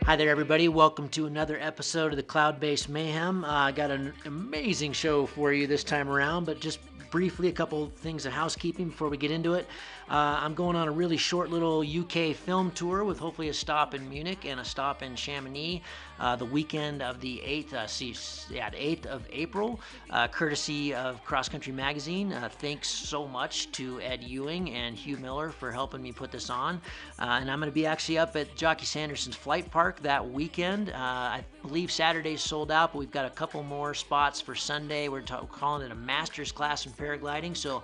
Hi there, everybody. Welcome to another episode of the Cloudbase Mayhem. I got an amazing show for you this time around, but just briefly, a couple things of housekeeping before we get into it. I'm going on a really short little UK film tour with hopefully a stop in Munich and a stop in Chamonix the weekend of the 8th, the 8th of April, courtesy of Cross Country Magazine. Thanks so much to Ed Ewing and Hugh Miller for helping me put this on. And I'm going to be actually up at Jockey Sanderson's Flight Park that weekend. I believe Saturday's sold out, but we've got a couple more spots for Sunday. We're calling it a master's class in paragliding, so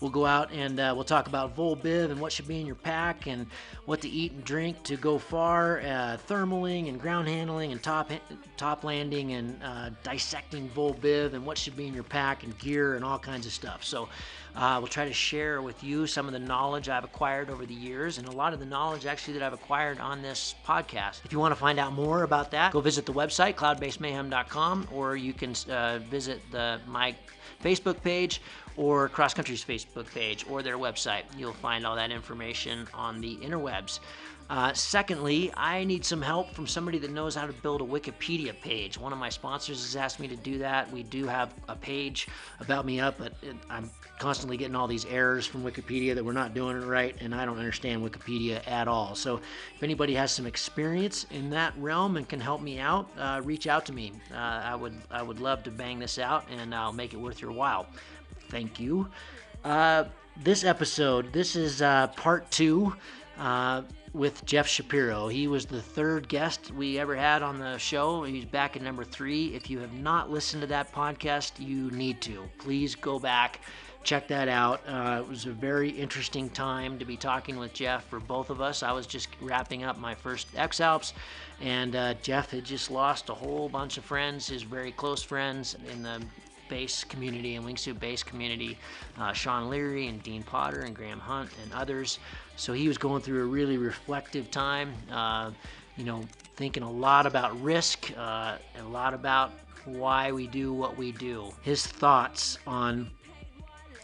we'll go out and we'll talk about vol bib and what should be in your pack and what to eat and drink to go far, thermaling and ground handling and top landing and dissecting vol bib and what should be in your pack and gear and all kinds of stuff. So we'll try to share with you some of the knowledge I've acquired over the years and a lot of the knowledge actually that I've acquired on this podcast. If you want to find out more about that, go visit the website, cloudbasemayhem.com, or you can visit my Facebook page or Cross Country's Facebook page or their website. You'll find all that information on the interwebs. Secondly, I need some help from somebody that knows how to build a Wikipedia page. One of my sponsors has asked me to do that. We do have a page about me up, but I'm constantly getting all these errors from Wikipedia that we're not doing it right, and I don't understand Wikipedia at all. So if anybody has some experience in that realm and can help me out, reach out to me. I would love to bang this out, and I'll make it worth your while. Thank you. This episode, this is part 2 with Jeff Shapiro. He was the third guest we ever had on the show. He's back at number 3. If you have not listened to that podcast, you need to. Please go back, check that out. It was a very interesting time to be talking with Jeff for both of us. I was just wrapping up my first X-Alps, and Jeff had just lost a whole bunch of friends, his very close friends in the base community and wingsuit base community, Sean Leary and Dean Potter and Graham Hunt and others. So he was going through a really reflective time, thinking a lot about risk, and a lot about why we do what we do. His thoughts on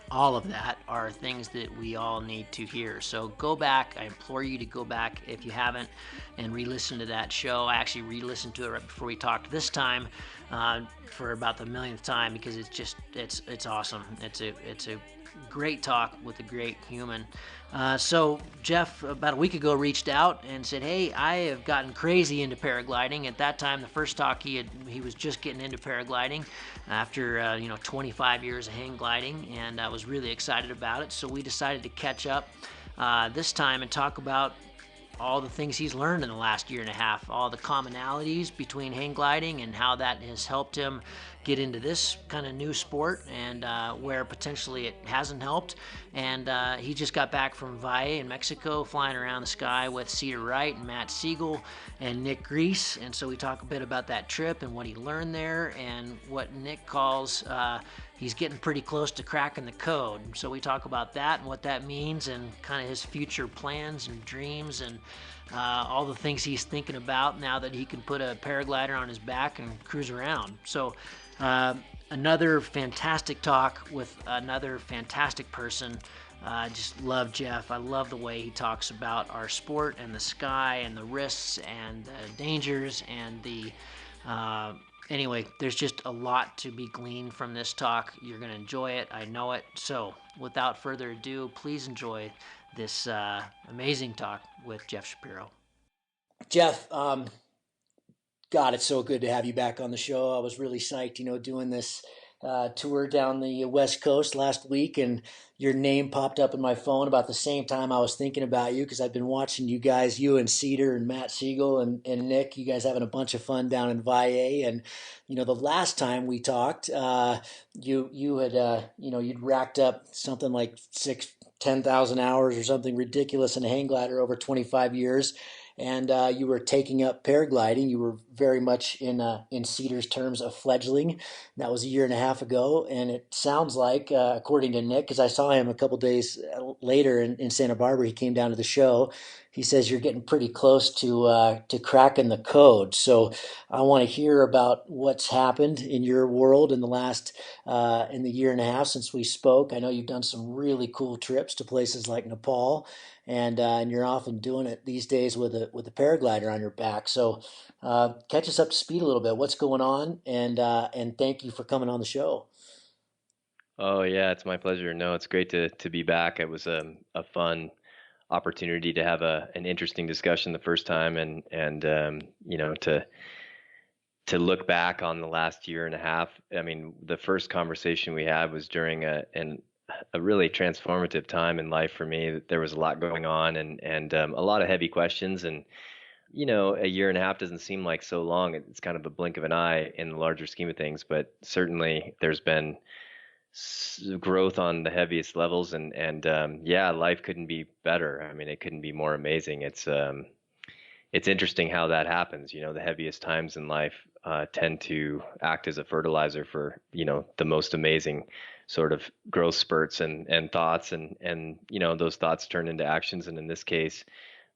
all of that are things that we all need to hear. So go back. I implore you to go back if you haven't and re-listen to that show. I actually re-listened to it right before we talked this time for about the millionth time because it's awesome. It's a great talk with a great human. So Jeff, about a week ago, reached out and said, hey, I have gotten crazy into paragliding. At that time, the first talk he was just getting into paragliding after 25 years of hang gliding, and I was really excited about it. So we decided to catch up this time and talk about all the things he's learned in the last year and a half, all the commonalities between hang gliding and how that has helped him get into this kind of new sport and where potentially it hasn't helped. And he just got back from Valle in Mexico, flying around the sky with Cedar Wright and Matt Siegel and Nick Grease. And so we talk a bit about that trip and what he learned there and what Nick calls he's getting pretty close to cracking the code. So we talk about that and what that means and kind of his future plans and dreams and all the things he's thinking about now that he can put a paraglider on his back and cruise around. So another fantastic talk with another fantastic person. I just love Jeff. I love the way he talks about our sport and the sky and the risks and the dangers and the anyway, there's just a lot to be gleaned from this talk. You're going to enjoy it. I know it. So without further ado, please enjoy this amazing talk with Jeff Shapiro. Jeff, God, it's so good to have you back on the show. I was really psyched, doing this tour down the West Coast last week, and your name popped up in my phone about the same time I was thinking about you because I've been watching you guys, you and Cedar and Matt Siegel and Nick, you guys having a bunch of fun down in Valle. And, the last time we talked, you had, you'd racked up something like 10,000 hours or something ridiculous in a hang glider over 25 years. And you were taking up paragliding. You were very much in Cedar's terms a fledgling. That was a year and a half ago, and it sounds like, according to Nick, because I saw him a couple days later in Santa Barbara, he came down to the show. He says you're getting pretty close to cracking the code. So I want to hear about what's happened in your world in the last in the year and a half since we spoke. I know you've done some really cool trips to places like Nepal. And you're often doing it these days with the paraglider on your back. So catch us up to speed a little bit. What's going on? And thank you for coming on the show. Oh yeah, it's my pleasure. No, it's great to be back. It was a fun opportunity to have an interesting discussion the first time, and to look back on the last year and a half. I mean, the first conversation we had was during a really transformative time in life for me. There was a lot going on, and a lot of heavy questions. And a year and a half doesn't seem like so long. It's kind of a blink of an eye in the larger scheme of things. But certainly, there's been growth on the heaviest levels, and yeah, life couldn't be better. I mean, it couldn't be more amazing. It's interesting how that happens. The heaviest times in life tend to act as a fertilizer for the most amazing sort of growth spurts and thoughts, and those thoughts turn into actions. And in this case,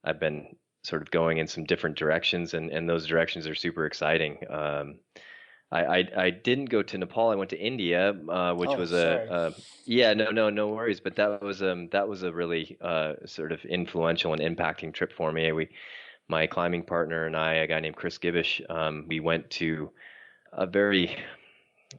I've been sort of going in some different directions, and those directions are super exciting. I didn't go to Nepal. I went to India, which Oh, was sorry. yeah, no worries. But that was a really sort of influential and impacting trip for me. My climbing partner and I, a guy named Chris Gibbish, we went to a very,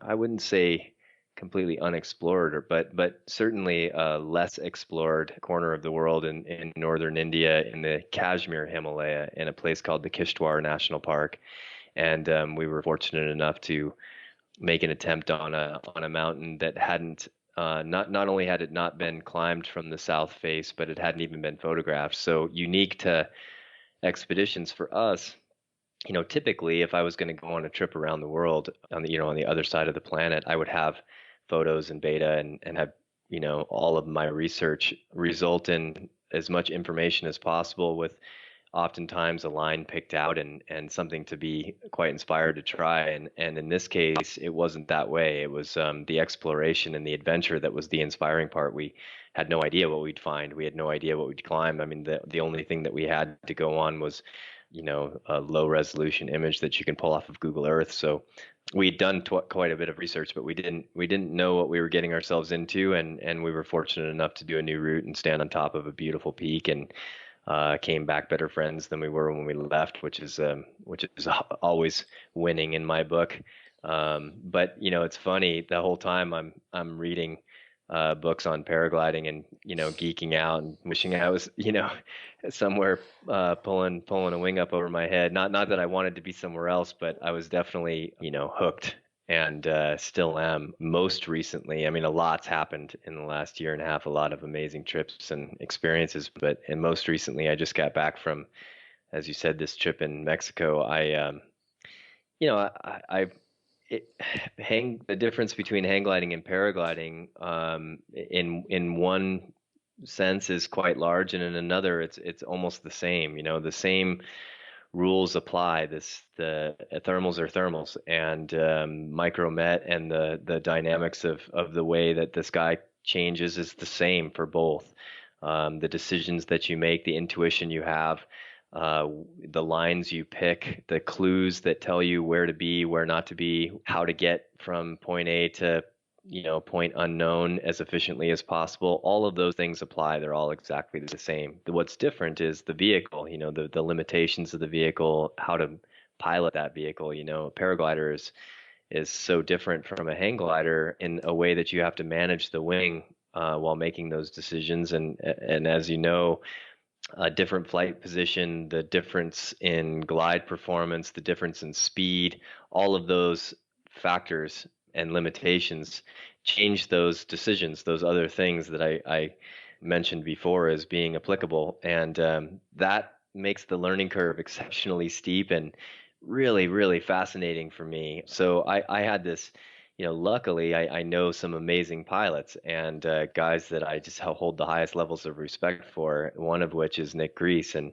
I wouldn't say completely unexplored, but certainly a less explored corner of the world in northern India, in the Kashmir Himalaya, in a place called the Kishtwar National Park. And we were fortunate enough to make an attempt on a mountain that hadn't not only had it not been climbed from the south face, but it hadn't even been photographed. So unique to expeditions for us. Typically, if I was going to go on a trip around the world on the other side of the planet, I would have photos and data and have all of my research result in as much information as possible, with oftentimes a line picked out and something to be quite inspired to try. And in this case, it wasn't that way. It was the exploration and the adventure that was the inspiring part. We had no idea what we'd find. We had no idea what we'd climb. I mean, the only thing that we had to go on was a low resolution image that you can pull off of Google Earth. So we'd done quite a bit of research, but we didn't know what we were getting ourselves into, and we were fortunate enough to do a new route and stand on top of a beautiful peak, and came back better friends than we were when we left, which is always winning in my book. But it's funny, the whole time I'm reading books on paragliding and geeking out and wishing I was somewhere pulling a wing up over my head. Not that I wanted to be somewhere else, but I was definitely hooked, and still am. Most recently, I mean, a lot's happened in the last year and a half, a lot of amazing trips and experiences. And most recently, I just got back from, as you said, this trip in Mexico. I it, hang the difference between hang gliding and paragliding, in one sense is quite large, and in another it's almost the same. The same rules apply. The thermals are thermals, and micromet and the dynamics of the way that the sky changes is the same for both. The decisions that you make, the intuition you have, uh, the lines you pick, the clues that tell you where to be, where not to be, how to get from point A to point unknown as efficiently as possible. All of those things apply. They're all exactly the same. What's different is the vehicle, the limitations of the vehicle, how to pilot that vehicle. A paraglider is so different from a hang glider in a way that you have to manage the wing while making those decisions. And as you know, a different flight position, the difference in glide performance, the difference in speed, all of those factors and limitations change those decisions, those other things that I mentioned before as being applicable. And that makes the learning curve exceptionally steep and really, really fascinating for me. So I had this, luckily I know some amazing pilots and guys that I just hold the highest levels of respect for, one of which is Nick Grease. And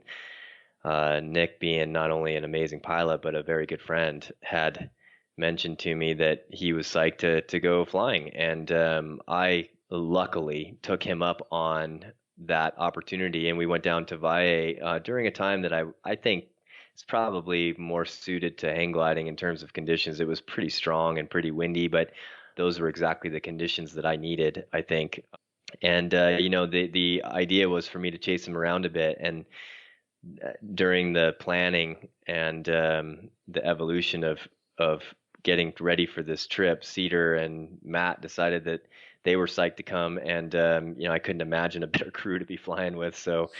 Nick, being not only an amazing pilot, but a very good friend, had mentioned to me that he was psyched to go flying. And I luckily took him up on that opportunity. And we went down to Valle during a time that I think is probably more suited to hang gliding in terms of conditions. It was pretty strong and pretty windy, but those were exactly the conditions that I needed, I think. And the idea was for me to chase him around a bit. And during the planning and the evolution of getting ready for this trip, Cedar and Matt decided that they were psyched to come, and I couldn't imagine a better crew to be flying with. So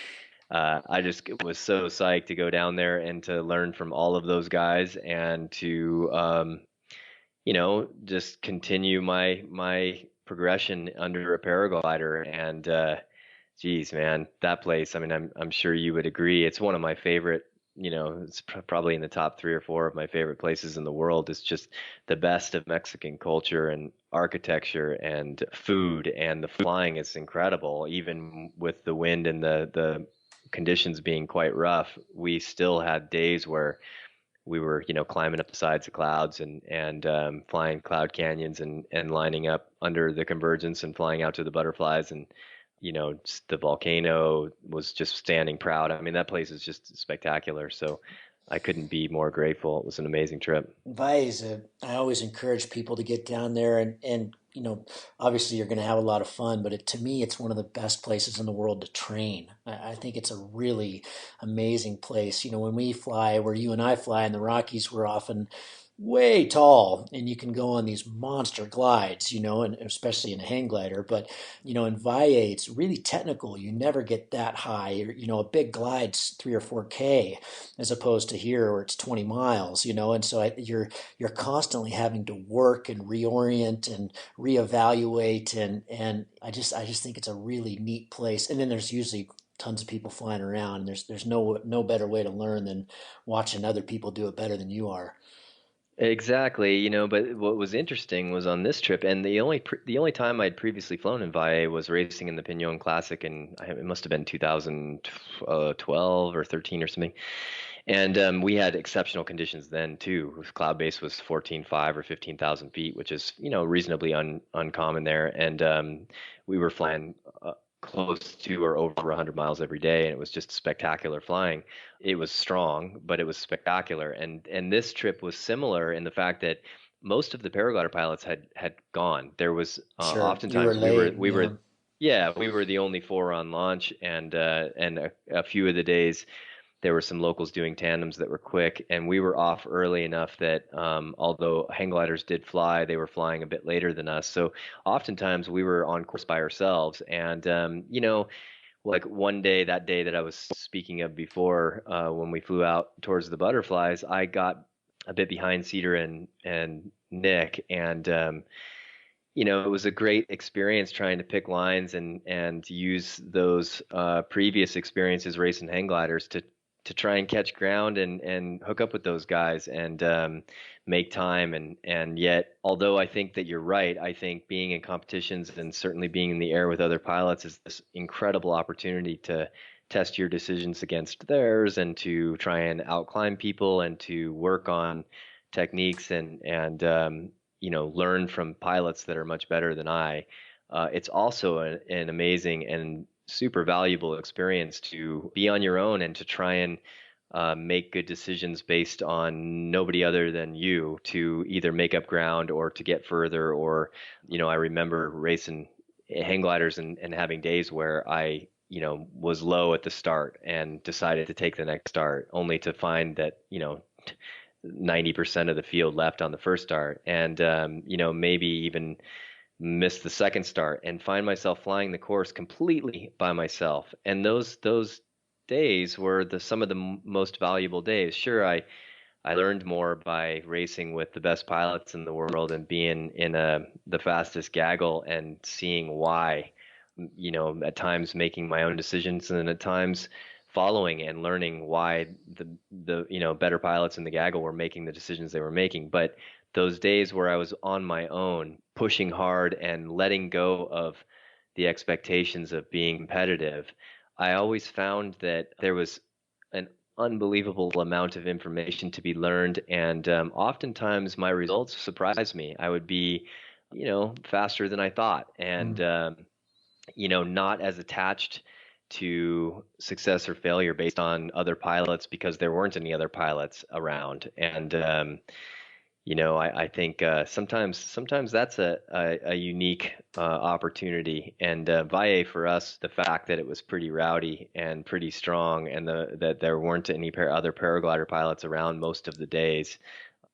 I just was so psyched to go down there and to learn from all of those guys and to just continue my progression under a paraglider. And geez, man, that place, I mean, I'm sure you would agree. It's one of my favorite, it's probably in the top 3 or 4 of my favorite places in the world. It's just the best of Mexican culture and architecture and food, and the flying is incredible. Even with the wind and the conditions being quite rough, we still had days where we were, climbing up the sides of clouds and flying cloud canyons and lining up under the convergence and flying out to the butterflies, and just the volcano was just standing proud. I mean, that place is just spectacular. So I couldn't be more grateful. It was an amazing trip. Valle, I always encourage people to get down there and obviously you're going to have a lot of fun, but to me, it's one of the best places in the world to train. I think it's a really amazing place. When we fly, where you and I fly in the Rockies, we're often way tall and you can go on these monster glides, and especially in a hang glider. But, in Valle, it's really technical. You never get that high. A big glide's 3 or 4K as opposed to here where it's 20 miles, and so you're constantly having to work and reorient and reevaluate, and I just think it's a really neat place. And then there's usually tons of people flying around. And there's no better way to learn than watching other people do it better than you are. Exactly, but what was interesting was on this trip, and the only time I'd previously flown in Valle was racing in the Pinon Classic, and it must have been 2012 or 13 or something. And we had exceptional conditions then too. Cloudbase was 14.5 or 15,000 feet, which is reasonably uncommon there. And we were flying close to or over 100 miles every day, and it was just spectacular flying. It was strong, but it was spectacular. And this trip was similar in the fact that most of the paraglider pilots had gone. There was Sure, you were oftentimes we were late. we Yeah, were yeah, we were the only four on launch, and a few of the days there were some locals doing tandems that were quick, and we were off early enough that although hang gliders did fly, they were flying a bit later than us. So oftentimes we were on course by ourselves, and like one day, that day that I was speaking of before, when we flew out towards the butterflies, I got a bit behind Cedar and Nick, and it was a great experience trying to pick lines and use those previous experiences racing hang gliders to try and catch ground and hook up with those guys and make time. And yet, although I think that you're right, I think being in competitions and certainly being in the air with other pilots is this incredible opportunity to test your decisions against theirs and to try and outclimb people and to work on techniques and learn from pilots that are much better than I. It's also an amazing and super valuable experience to be on your own and to try and make good decisions based on nobody other than you to either make up ground or to get further. Or, I remember racing hang gliders and having days where I, was low at the start and decided to take the next start, only to find that, 90% of the field left on the first start, and maybe even miss the second start and find myself flying the course completely by myself. And those days were some of the most valuable days. Sure, I learned more by racing with the best pilots in the world and being in the fastest gaggle and seeing why, at times making my own decisions and at times following and learning why the better pilots in the gaggle were making the decisions they were making. But those days where I was on my own, pushing hard and letting go of the expectations of being competitive, I always found that there was an unbelievable amount of information to be learned, and oftentimes my results surprised me. I would be, faster than I thought, and mm, not as attached to success or failure based on other pilots because there weren't any other pilots around. And I think sometimes that's a unique opportunity. And Valle for us, the fact that it was pretty rowdy and pretty strong, and that there weren't any other paraglider pilots around most of the days,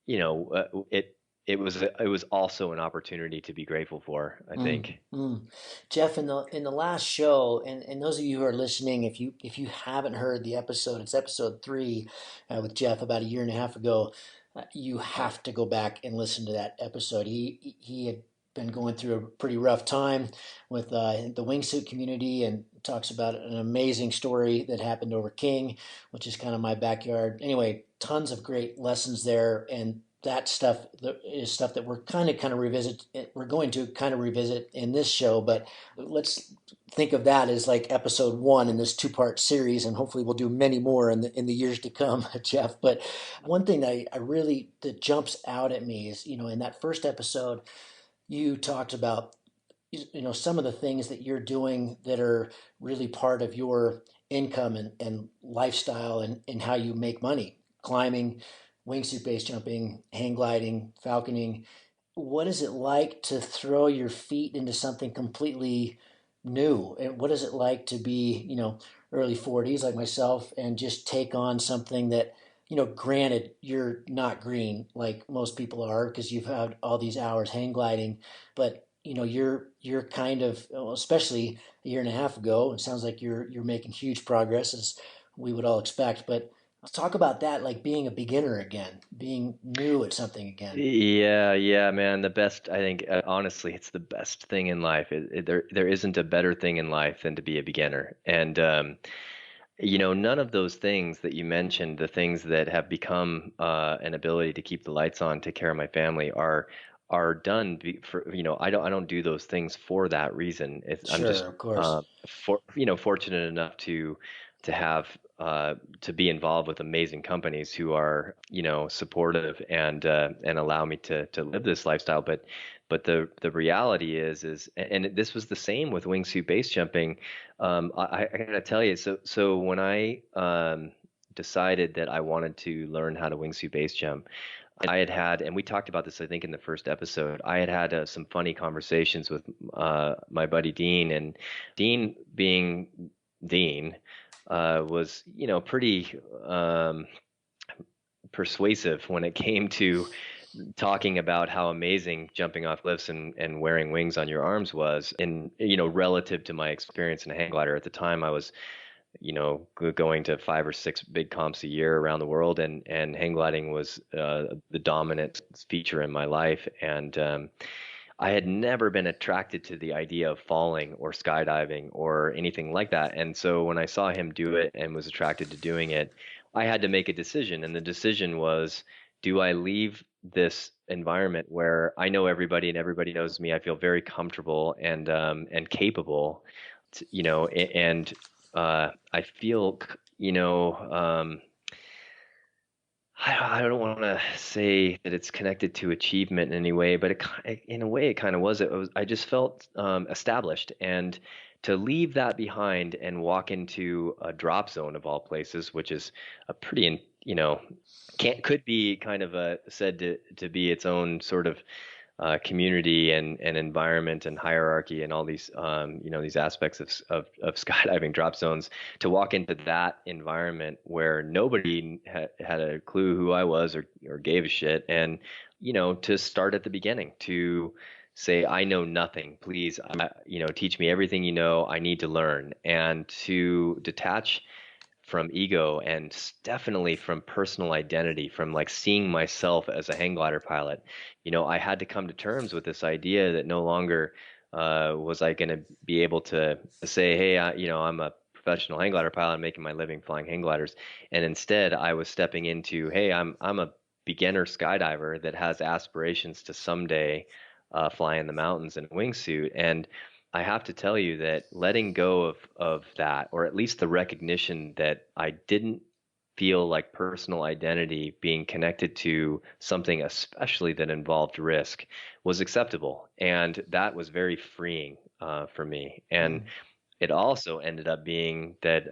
it was also an opportunity to be grateful for, I Mm, think. mm. Jeff, in the last show, and those of you who are listening, if you haven't heard the episode, it's episode 3 with Jeff about a year and a half ago. You have to go back and listen to that episode. He had been going through a pretty rough time with the wingsuit community, and talks about an amazing story that happened over King, which is kind of my backyard. Anyway, tons of great lessons there, and that stuff is stuff that we're revisit. We're going to kind of revisit in this show, but let's think of that as like episode 1 in this 2-part series, and hopefully we'll do many more in the years to come, Jeff. But one thing I really that jumps out at me is, in that first episode, you talked about, some of the things that you're doing that are really part of your income and lifestyle, and how you make money: climbing, wingsuit base jumping, hang gliding, falconing. What is it like to throw your feet into something completely new? And what is it like to be, early 40s like myself, and just take on something that, granted, you're not green like most people are because you've had all these hours hang gliding, but you're kind of, well, especially a year and a half ago, it sounds like you're making huge progress, as we would all expect. But let's talk about that, like being a beginner again, being new at something again. Yeah, yeah, man. The best, I think, honestly, it's the best thing in life. There isn't a better thing in life than to be a beginner. And none of those things that you mentioned, the things that have become an ability to keep the lights on, take care of my family, are done for, I don't do those things for that reason. I'm Sure, just of course. fortunate enough to have to be involved with amazing companies who are, supportive and allow me to live this lifestyle. But the reality is, and this was the same with wingsuit base jumping. I gotta tell you, so when I decided that I wanted to learn how to wingsuit base jump, and we talked about this, I think, in the first episode. I had some funny conversations with my buddy Dean, and Dean, being Dean, was, pretty persuasive when it came to talking about how amazing jumping off cliffs and wearing wings on your arms was, and relative to my experience in a hang glider. At the time, I was, going to 5 or 6 big comps a year around the world, and hang gliding was the dominant feature in my life. And I had never been attracted to the idea of falling or skydiving or anything like that. And so when I saw him do it and was attracted to doing it, I had to make a decision. And the decision was, do I leave this environment where I know everybody and everybody knows me? I feel very comfortable and capable, and I feel, I don't want to say that it's connected to achievement in any way, but in a way, it kind of was. I just felt established, and to leave that behind and walk into a drop zone of all places, which is a pretty, could be kind of said to be its own sort of community and environment and hierarchy and all these these aspects of skydiving drop zones. To walk into that environment where nobody had a clue who I was, or gave a shit, and to start at the beginning, to say, I know nothing, please, teach me everything, I need to learn, and to detach from ego, and definitely from personal identity, from like seeing myself as a hang glider pilot. I had to come to terms with this idea that no longer was I going to be able to say, hey, I'm a professional hang glider pilot, I'm making my living flying hang gliders. And instead, I was stepping into, hey, I'm a beginner skydiver that has aspirations to someday fly in the mountains in a wingsuit. And I have to tell you that letting go of that, or at least the recognition that I didn't feel like personal identity being connected to something, especially that involved risk, was acceptable. And that was very freeing for me. And Mm, it also ended up being that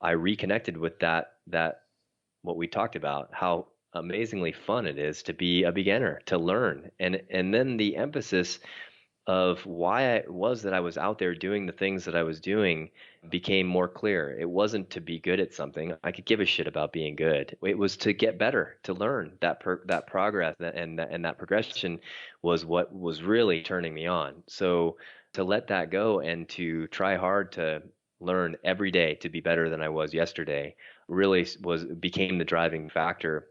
I reconnected with that what we talked about, how amazingly fun it is to be a beginner, to learn. And then the emphasis of why it was that I was out there doing the things that I was doing became more clear. It wasn't to be good at something. I could give a shit about being good. It was to get better, to learn that progress, and that progression was what was really turning me on. So to let that go and to try hard to learn every day to be better than I was yesterday really became the driving factor,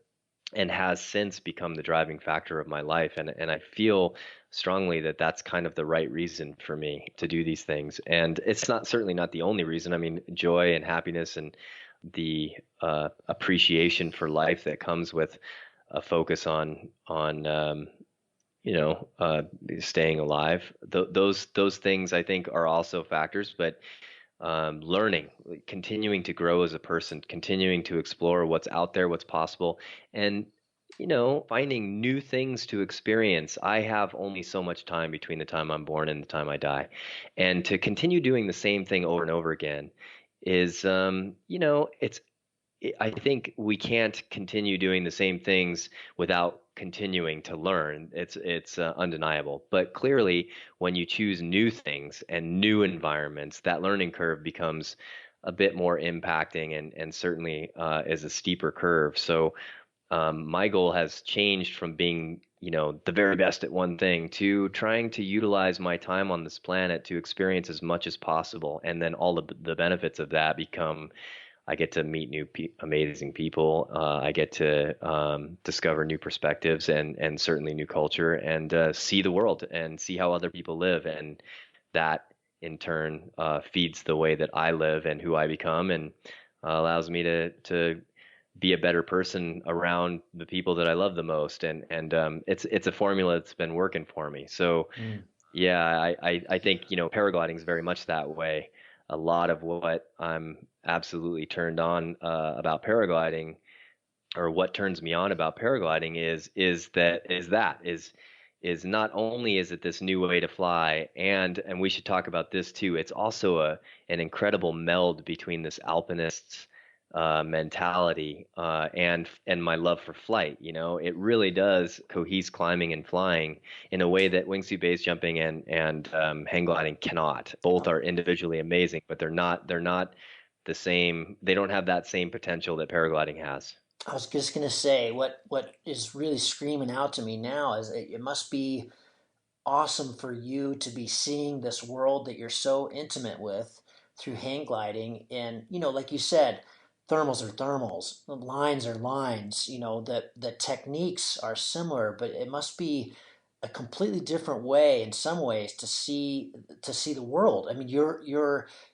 and has since become the driving factor of my life. And I feel strongly that that's kind of the right reason for me to do these things. And it's not certainly not the only reason. I mean, joy and happiness and the appreciation for life that comes with a focus on staying alive. Those things I think are also factors, but learning, continuing to grow as a person, continuing to explore what's out there, what's possible, and finding new things to experience. I have only so much time between the time I'm born and the time I die, and to continue doing the same thing over and over again is, it's I think we can't continue doing the same things without continuing to learn. It's undeniable. But clearly, when you choose new things and new environments, that learning curve becomes a bit more impacting, and certainly is a steeper curve. So my goal has changed from being, the very best at one thing to trying to utilize my time on this planet to experience as much as possible. And then all of the benefits of that become, I get to meet amazing people. I get to discover new perspectives, and certainly new culture, and see the world and see how other people live. And that in turn feeds the way that I live and who I become, and allows me to be a better person around the people that I love the most. And it's a formula that's been working for me. So Mm. yeah, I think, paragliding is very much that way. A lot of what I'm absolutely turned on about paragliding, or what turns me on about paragliding, is not only is it this new way to fly, and we should talk about this too. It's also an incredible meld between this alpinist's mentality and my love for flight. It really does cohese climbing and flying in a way that wingsuit base jumping and hang gliding cannot. Both are individually amazing, but they're not the same. They don't have that same potential that paragliding has. I was just gonna say what is really screaming out to me now is it must be awesome for you to be seeing this world that you're so intimate with through hang gliding. And like you said, thermals are thermals, the lines are lines. The techniques are similar, but it must be a completely different way in some ways to see the world. I mean, you're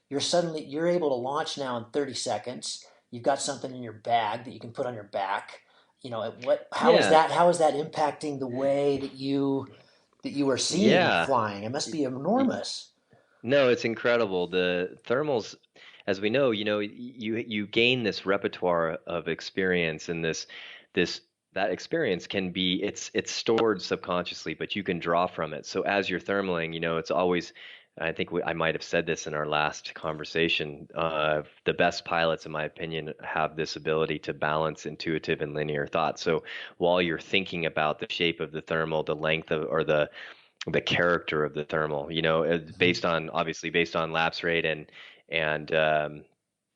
able to launch now in 30 seconds. You've got something in your bag that you can put on your back. What Yeah, how is that impacting the way that you are seeing yeah. flying? It must be enormous. No, it's incredible. The thermals, as we know, you gain this repertoire of experience, and this that experience can be, it's stored subconsciously, but you can draw from it. So as you're thermaling, it's always, I think I might have said this in our last conversation. The best pilots, in my opinion, have this ability to balance intuitive and linear thought. So while you're thinking about the shape of the thermal, the length of, or the character of the thermal, Mhm. based on lapse rate and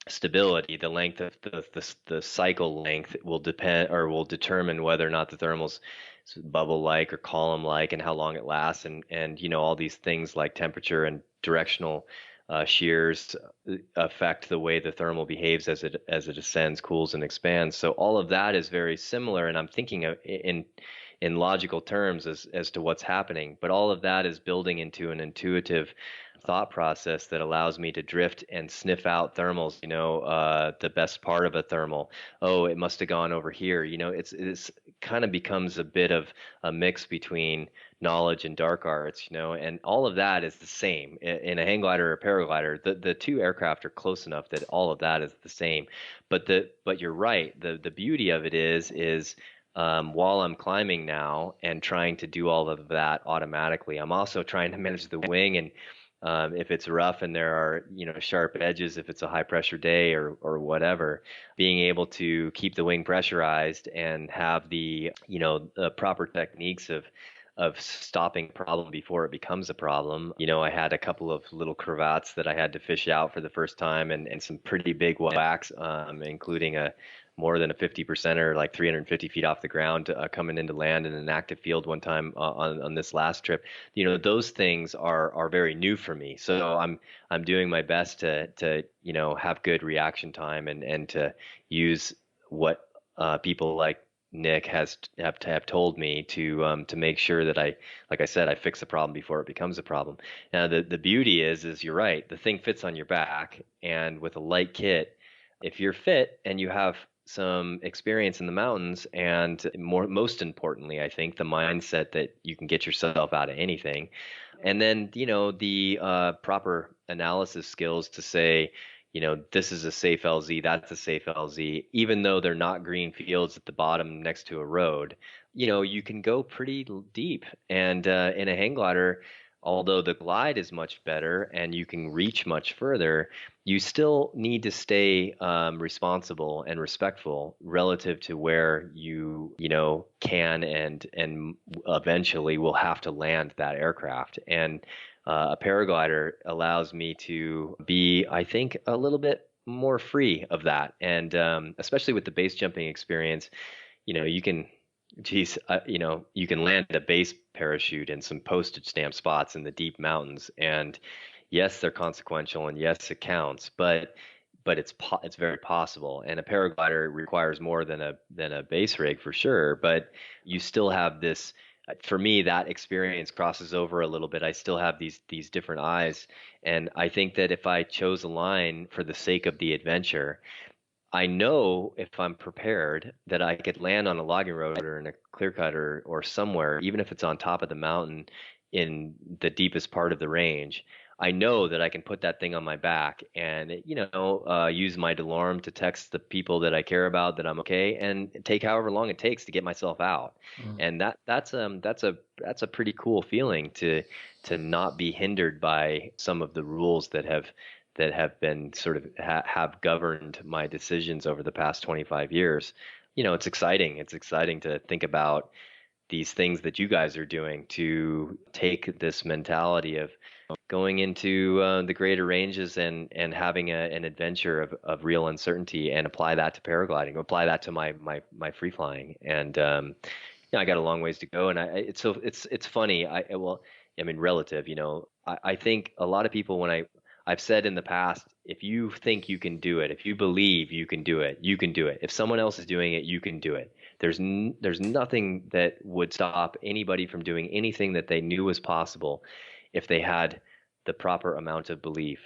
stability. The length of the cycle length will depend, or will determine whether or not the thermal's bubble like or column like, and how long it lasts, and all these things like temperature and directional shears affect the way the thermal behaves as it ascends, cools, and expands. So all of that is very similar, and I'm thinking of in logical terms as to what's happening. But all of that is building into an intuitive thought process that allows me to drift and sniff out thermals. The best part of a thermal. Oh, it must have gone over here. It's kind of becomes a bit of a mix between knowledge and dark arts. And all of that is the same in a hang glider or a paraglider. The two aircraft are close enough that all of that is the same. But you're right. The beauty of it is while I'm climbing now and trying to do all of that automatically, I'm also trying to manage the wing, If it's rough and there are, sharp edges, if it's a high pressure day or whatever, being able to keep the wing pressurized and have the proper techniques of stopping a problem before it becomes a problem. I had a couple of little cravats that I had to fish out for the first time, and some pretty big whacks, including a more than a 50%er, like 350 feet off the ground, coming into land in an active field one time, on this last trip. Those things are very new for me. So I'm doing my best to have good reaction time, and to use what people like Nick have told me to make sure that like I said, I fix the problem before it becomes a problem. Now the beauty is you're right. The thing fits on your back, and with a light kit, if you're fit and you have some experience in the mountains, and most importantly, I think the mindset that you can get yourself out of anything, and then the proper analysis skills to say, this is a safe LZ, that's a safe LZ, even though they're not green fields at the bottom next to a road. You can go pretty deep, and in a hang glider, although the glide is much better and you can reach much further, you still need to stay responsible and respectful relative to where you can and eventually will have to land that aircraft. And a paraglider allows me to be, I think, a little bit more free of that. And especially with the base jumping experience, you can, you can land a base parachute in some postage stamp spots in the deep mountains. And yes, they're consequential, and yes, it counts, but it's very possible. And a paraglider requires more than a base rig for sure. But you still have this. For me, that experience crosses over a little bit. I still have these different eyes, and I think that if I chose a line for the sake of the adventure, I know if I'm prepared that I could land on a logging road or in a clear cut, or somewhere, even if it's on top of the mountain in the deepest part of the range. I know that I can put that thing on my back and, use my alarm to text the people that I care about that I'm okay, and take however long it takes to get myself out. Mm. And that's a pretty cool feeling to not be hindered by some of the rules that have been sort of have governed my decisions over the past 25 years. It's exciting. It's exciting to think about these things that you guys are doing, to take this mentality of going into the greater ranges and having an adventure of real uncertainty, and apply that to paragliding, apply that to my free flying. And I got a long ways to go, and it's funny. I mean, relative. I think a lot of people, when I've said in the past, if you think you can do it, if you believe you can do it, you can do it. If someone else is doing it, you can do it. There's nothing that would stop anybody from doing anything that they knew was possible if they had the proper amount of belief.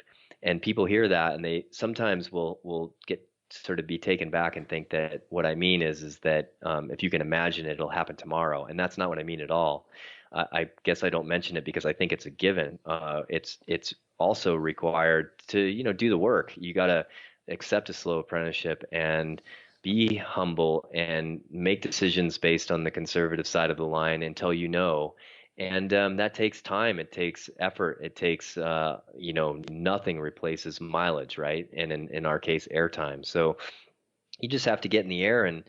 And people hear that, and they sometimes will get sort of be taken back and think that what I mean is that if you can imagine it, it'll happen tomorrow. And that's not what I mean at all. I guess I don't mention it because I think it's a given. It's also required to do the work. You got to accept a slow apprenticeship and be humble and make decisions based on the conservative side of the line until and that takes time. It takes effort. It takes nothing replaces mileage, right? And in our case, airtime. So you just have to get in the air and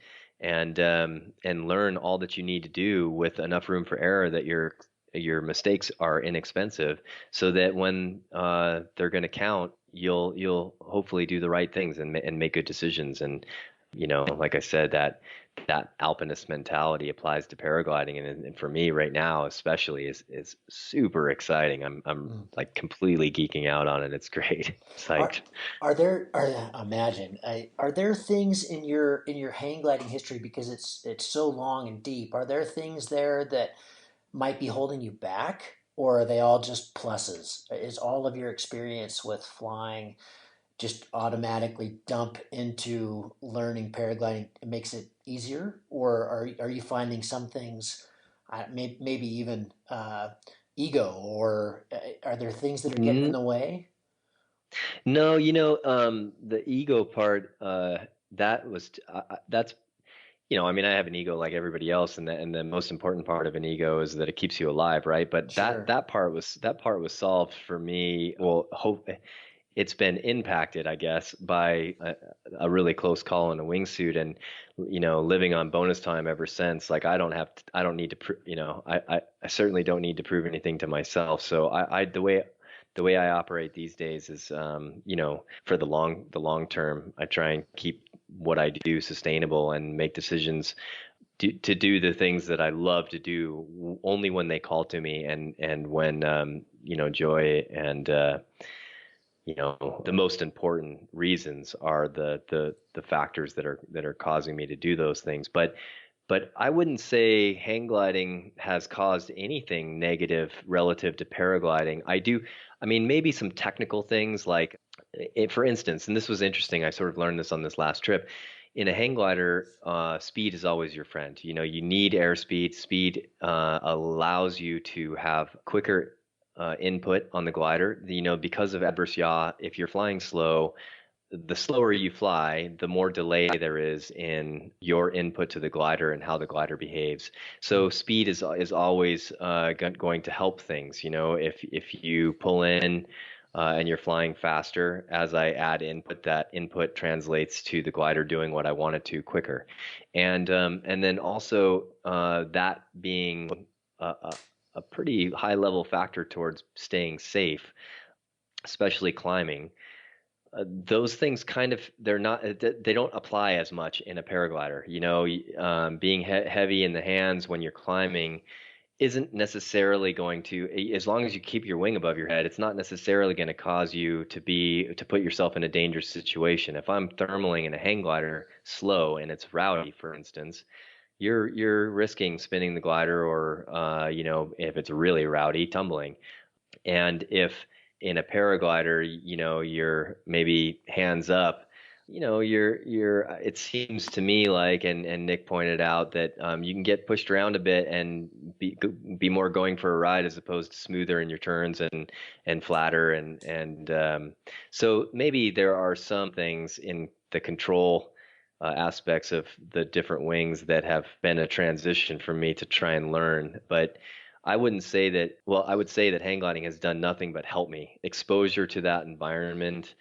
learn all that you need to do with enough room for error that your mistakes are inexpensive, so that when they're going to count, you'll hopefully do the right things and make good decisions. And like I said, that alpinist mentality applies to paragliding, and for me right now especially is super exciting. I'm like completely geeking out on it. It's great. Are Psyched. are there things in your hang gliding history, because it's so long and deep? Are there things there that might be holding you back, or are they all just pluses? Is all of your experience with flying just automatically dump into learning paragliding? It makes it easier, or are you finding some things, maybe even ego, or are there things that are getting in Mm, the way? no, the ego part, that was that's I mean, I have an ego like everybody else, and the most important part of an ego is that it keeps you alive, right? But Sure. that part was solved for me. Well, hope it's been impacted, I guess, by a really close call in a wingsuit, and living on bonus time ever since. Like I don't need to, I certainly don't need to prove anything to myself. So the way I operate these days is, for the long term, I try and keep what I do sustainable and make decisions to do the things that I love to do only when they call to me, and when joy and the most important reasons are the factors that are causing me to do those things. But I wouldn't say hang gliding has caused anything negative relative to paragliding. I mean, maybe some technical things like, for instance, and this was interesting, I sort of learned this on this last trip. In a hang glider, speed is always your friend. You need airspeed. Speed allows you to have quicker input on the glider. Because of adverse yaw, if you're flying slow, the slower you fly, the more delay there is in your input to the glider and how the glider behaves. So speed is always going to help things. If you pull in and you're flying faster, as I add input, that input translates to the glider doing what I want it to quicker, and then also that being a pretty high level factor towards staying safe, especially climbing. Those things kind of they don't apply as much in a paraglider. Being heavy in the hands when you're climbing isn't necessarily going to, as long as you keep your wing above your head, it's not necessarily going to cause you to put yourself in a dangerous situation. If I'm thermaling in a hang glider slow and it's rowdy, for instance, you're risking spinning the glider, or if it's really rowdy, tumbling. And if in a paraglider, you're maybe hands up, it seems to me like, and Nick pointed out that you can get pushed around a bit and be more going for a ride, as opposed to smoother in your turns and flatter. So maybe there are some things in the control aspects of the different wings that have been a transition for me to try and learn. But I wouldn't say that, well, I would say that hang gliding has done nothing but help me. Exposure to that environment,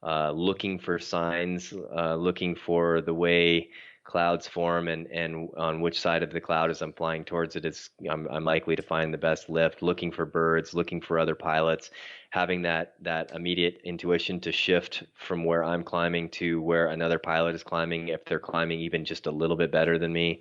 looking for signs, looking for the way clouds form, and on which side of the cloud as I'm flying towards it I'm likely to find the best lift, looking for birds, looking for other pilots, having that immediate intuition to shift from where I'm climbing to where another pilot is climbing, if they're climbing even just a little bit better than me,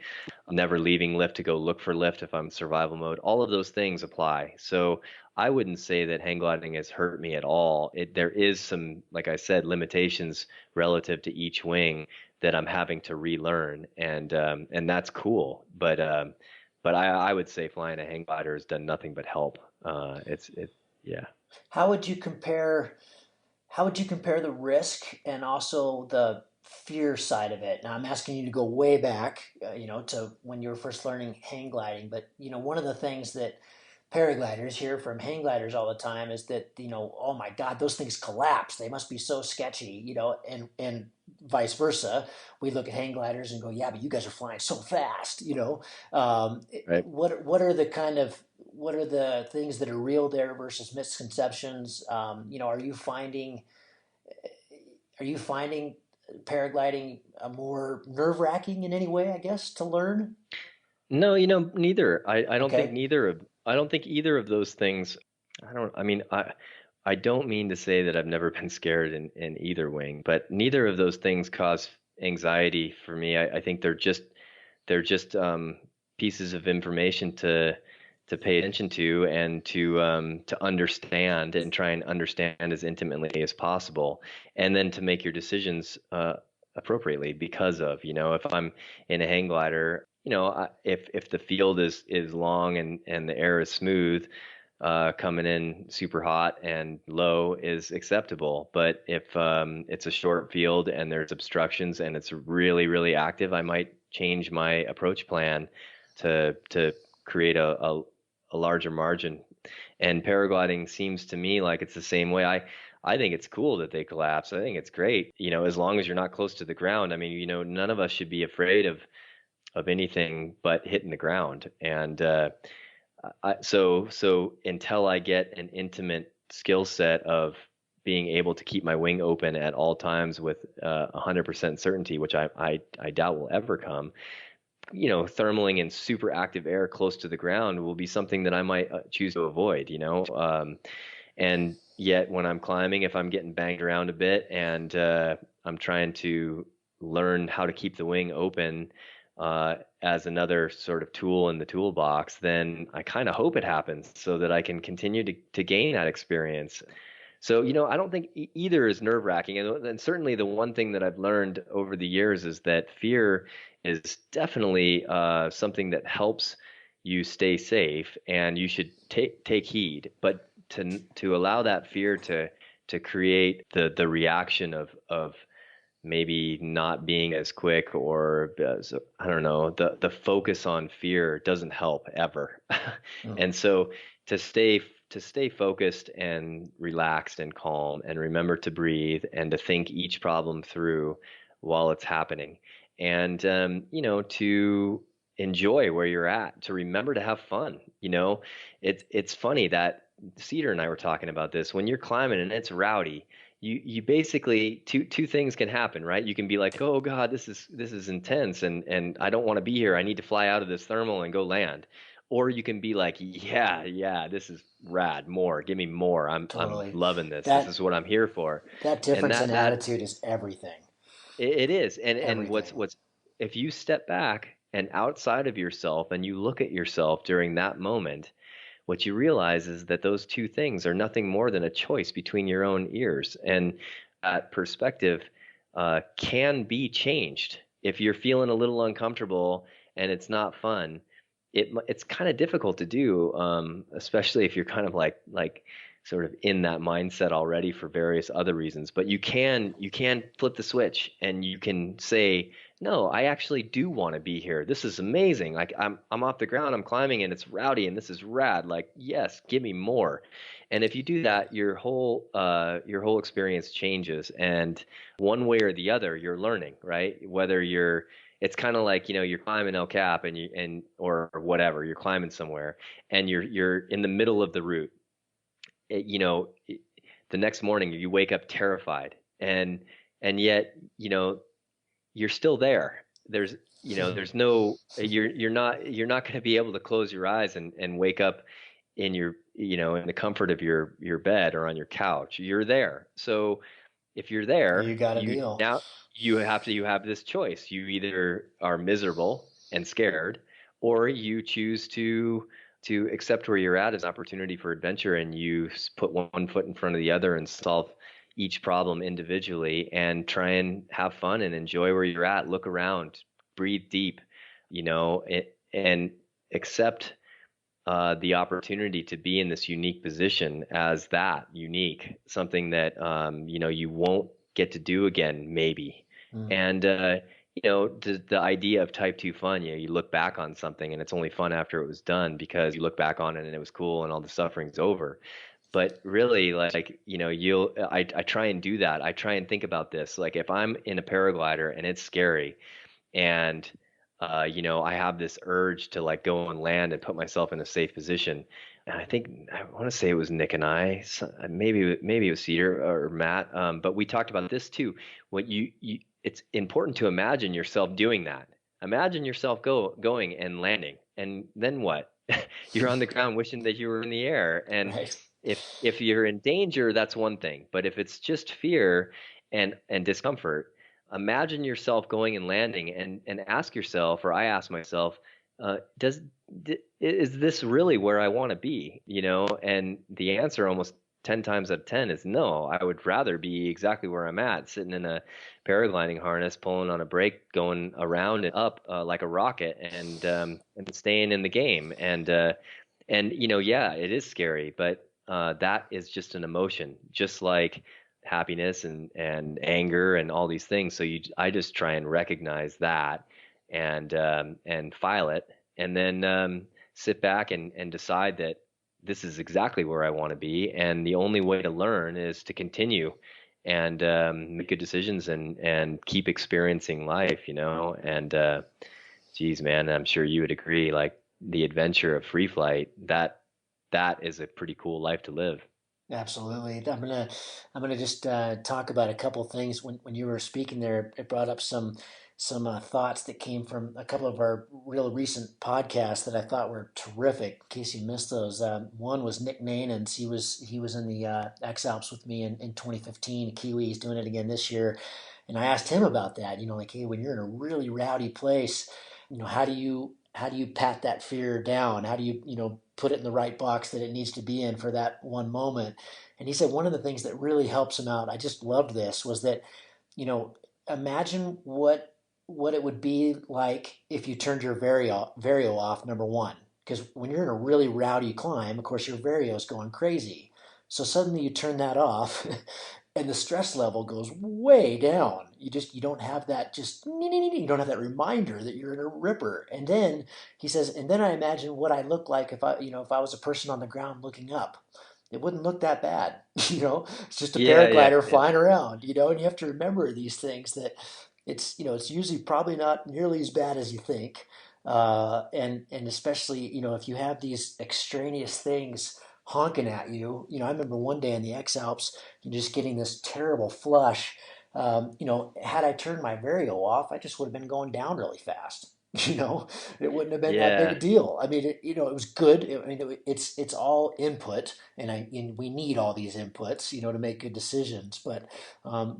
never leaving lift to go look for lift if I'm survival mode. All of those things apply. So I wouldn't say that hang gliding has hurt me at all. There is some, like I said, limitations relative to each wing that I'm having to relearn, and that's cool. But I would say flying a hang glider has done nothing but help. Yeah. How would you compare? How would you compare the risk and also the fear side of it? Now, I'm asking you to go way back, to when you were first learning hang gliding. But one of the things that paragliders hear from hang gliders all the time is that oh my God, those things collapse. They must be so sketchy, and vice versa. We look at hang gliders and go, yeah, but you guys are flying so fast. Right. What are the things that are real there versus misconceptions? Are you finding paragliding more nerve wracking in any way? I guess to learn. No, neither. I don't think Okay. neither of I don't think either of those things. I mean, I don't mean to say that I've never been scared in either wing, but neither of those things cause anxiety for me. I think they're just pieces of information to pay attention to, and to understand and try and understand as intimately as possible, and then to make your decisions appropriately because of, if I'm in a hang glider, if the field is long and the air is smooth, coming in super hot and low is acceptable. But if it's a short field and there's obstructions and it's really, really active, I might change my approach plan to create a larger margin. And paragliding seems to me like it's the same way. I think it's cool that they collapse. I think it's great, as long as you're not close to the ground. I mean, none of us should be afraid of anything but hitting the ground. And so until I get an intimate skill set of being able to keep my wing open at all times with 100% certainty, which I doubt will ever come, thermaling in super active air close to the ground will be something that I might choose to avoid, and yet when I'm climbing, if I'm getting banged around a bit and I'm trying to learn how to keep the wing open as another sort of tool in the toolbox, then I kind of hope it happens so that I can continue to gain that experience. So, I don't think either is nerve-wracking. And certainly the one thing that I've learned over the years is that fear is definitely something that helps you stay safe, and you should take heed. But to allow that fear to create the reaction of maybe not being as quick, or I don't know, the focus on fear doesn't help ever. And so to stay focused and relaxed and calm, and remember to breathe and to think each problem through while it's happening, and to enjoy where you're at, to remember to have fun. It's funny that Cedar and I were talking about this. When you're climbing and it's rowdy, you basically two things can happen, right? You can be like, oh God, this is intense, and I don't want to be here. I need to fly out of this thermal and go land. Or you can be like, yeah, this is rad. More, give me more. I'm loving this. This is what I'm here for. That And difference in attitude is everything. it is. And Everything. what's if you step back and outside of yourself and you look at yourself during that moment, what you realize is that those two things are nothing more than a choice between your own ears. And that perspective can be changed. If you're feeling a little uncomfortable and it's not fun, it's kind of difficult to do, especially if you're kind of like sort of in that mindset already for various other reasons. But you can flip the switch and you can say, no, I actually do want to be here. This is amazing. Like I'm off the ground, I'm climbing, and it's rowdy, and this is rad. Like, yes, give me more. And if you do that, your whole experience changes. And one way or the other, you're learning, right? It's kind of like, you're climbing El Cap or whatever, you're climbing somewhere, and you're in the middle of the route. The next morning you wake up terrified, and yet, you're still there. There's no, you're not going to be able to close your eyes and wake up in in the comfort of your bed or on your couch. You're there. So if you're there, You got a deal. now you have this choice. You either are miserable and scared, or you choose to accept where you're at as an opportunity for adventure, and you put one foot in front of the other and solve each problem individually and try and have fun and enjoy where you're at. Look around, breathe deep, and accept the opportunity to be in this unique position as that unique, something that you won't get to do again, maybe. And the idea of type 2 fun, you look back on something and it's only fun after it was done, because you look back on it and it was cool and all the suffering's over. But really, like, I try and do that. I try and think about this. Like, if I'm in a paraglider and it's scary, and I have this urge to like go and land and put myself in a safe position. And I want to say it was Nick and I, maybe it was Cedar or Matt, but we talked about this too. It's important to imagine yourself doing that. Imagine yourself going and landing, and then what? You're on the ground wishing that you were in the air. And Right. if you're in danger, that's one thing. But if it's just fear and discomfort, imagine yourself going and landing, and ask yourself, or I ask myself, is this really where I want to be? And the answer almost 10 times out of 10 is no. I would rather be exactly where I'm at, sitting in a paragliding harness, pulling on a brake, going around and up like a rocket, and staying in the game. And yeah, it is scary, but that is just an emotion, just like happiness and anger and all these things. So I just try and recognize that, and file it, and then sit back and decide that this is exactly where I want to be. And the only way to learn is to continue and make good decisions and keep experiencing life, and geez, man, I'm sure you would agree. Like the adventure of free flight, that is a pretty cool life to live. Absolutely. I'm gonna just talk about a couple things. When you were speaking there, it brought up some thoughts that came from a couple of our real recent podcasts that I thought were terrific. In case you missed those, one was Nick Nanans. He was in the X Alps with me in 2015. Kiwi. He's doing it again this year, and I asked him about that. Like, hey, when you're in a really rowdy place, how do you pat that fear down? How do you put it in the right box that it needs to be in for that one moment? And he said one of the things that really helps him out, I just loved this, was that, you know, imagine what it would be like if you turned your vario off, number one. Because when you're in a really rowdy climb, of course your vario is going crazy. So suddenly you turn that off and the stress level goes way down. You don't have that, just you don't have that reminder that you're in a ripper. And then he says, and then I imagine what I look like if I was a person on the ground looking up. It wouldn't look that bad. It's just a Yeah, yeah, paraglider yeah. flying around, and you have to remember these things, that it's usually probably not nearly as bad as you think. And especially, if you have these extraneous things honking at you. I remember one day in the X Alps, just getting this terrible flush. Had I turned my vario off, I just would have been going down really fast. You know, it wouldn't have been that big a Yeah. deal. I mean, it was good. It's all input, and we need all these inputs, to make good decisions. But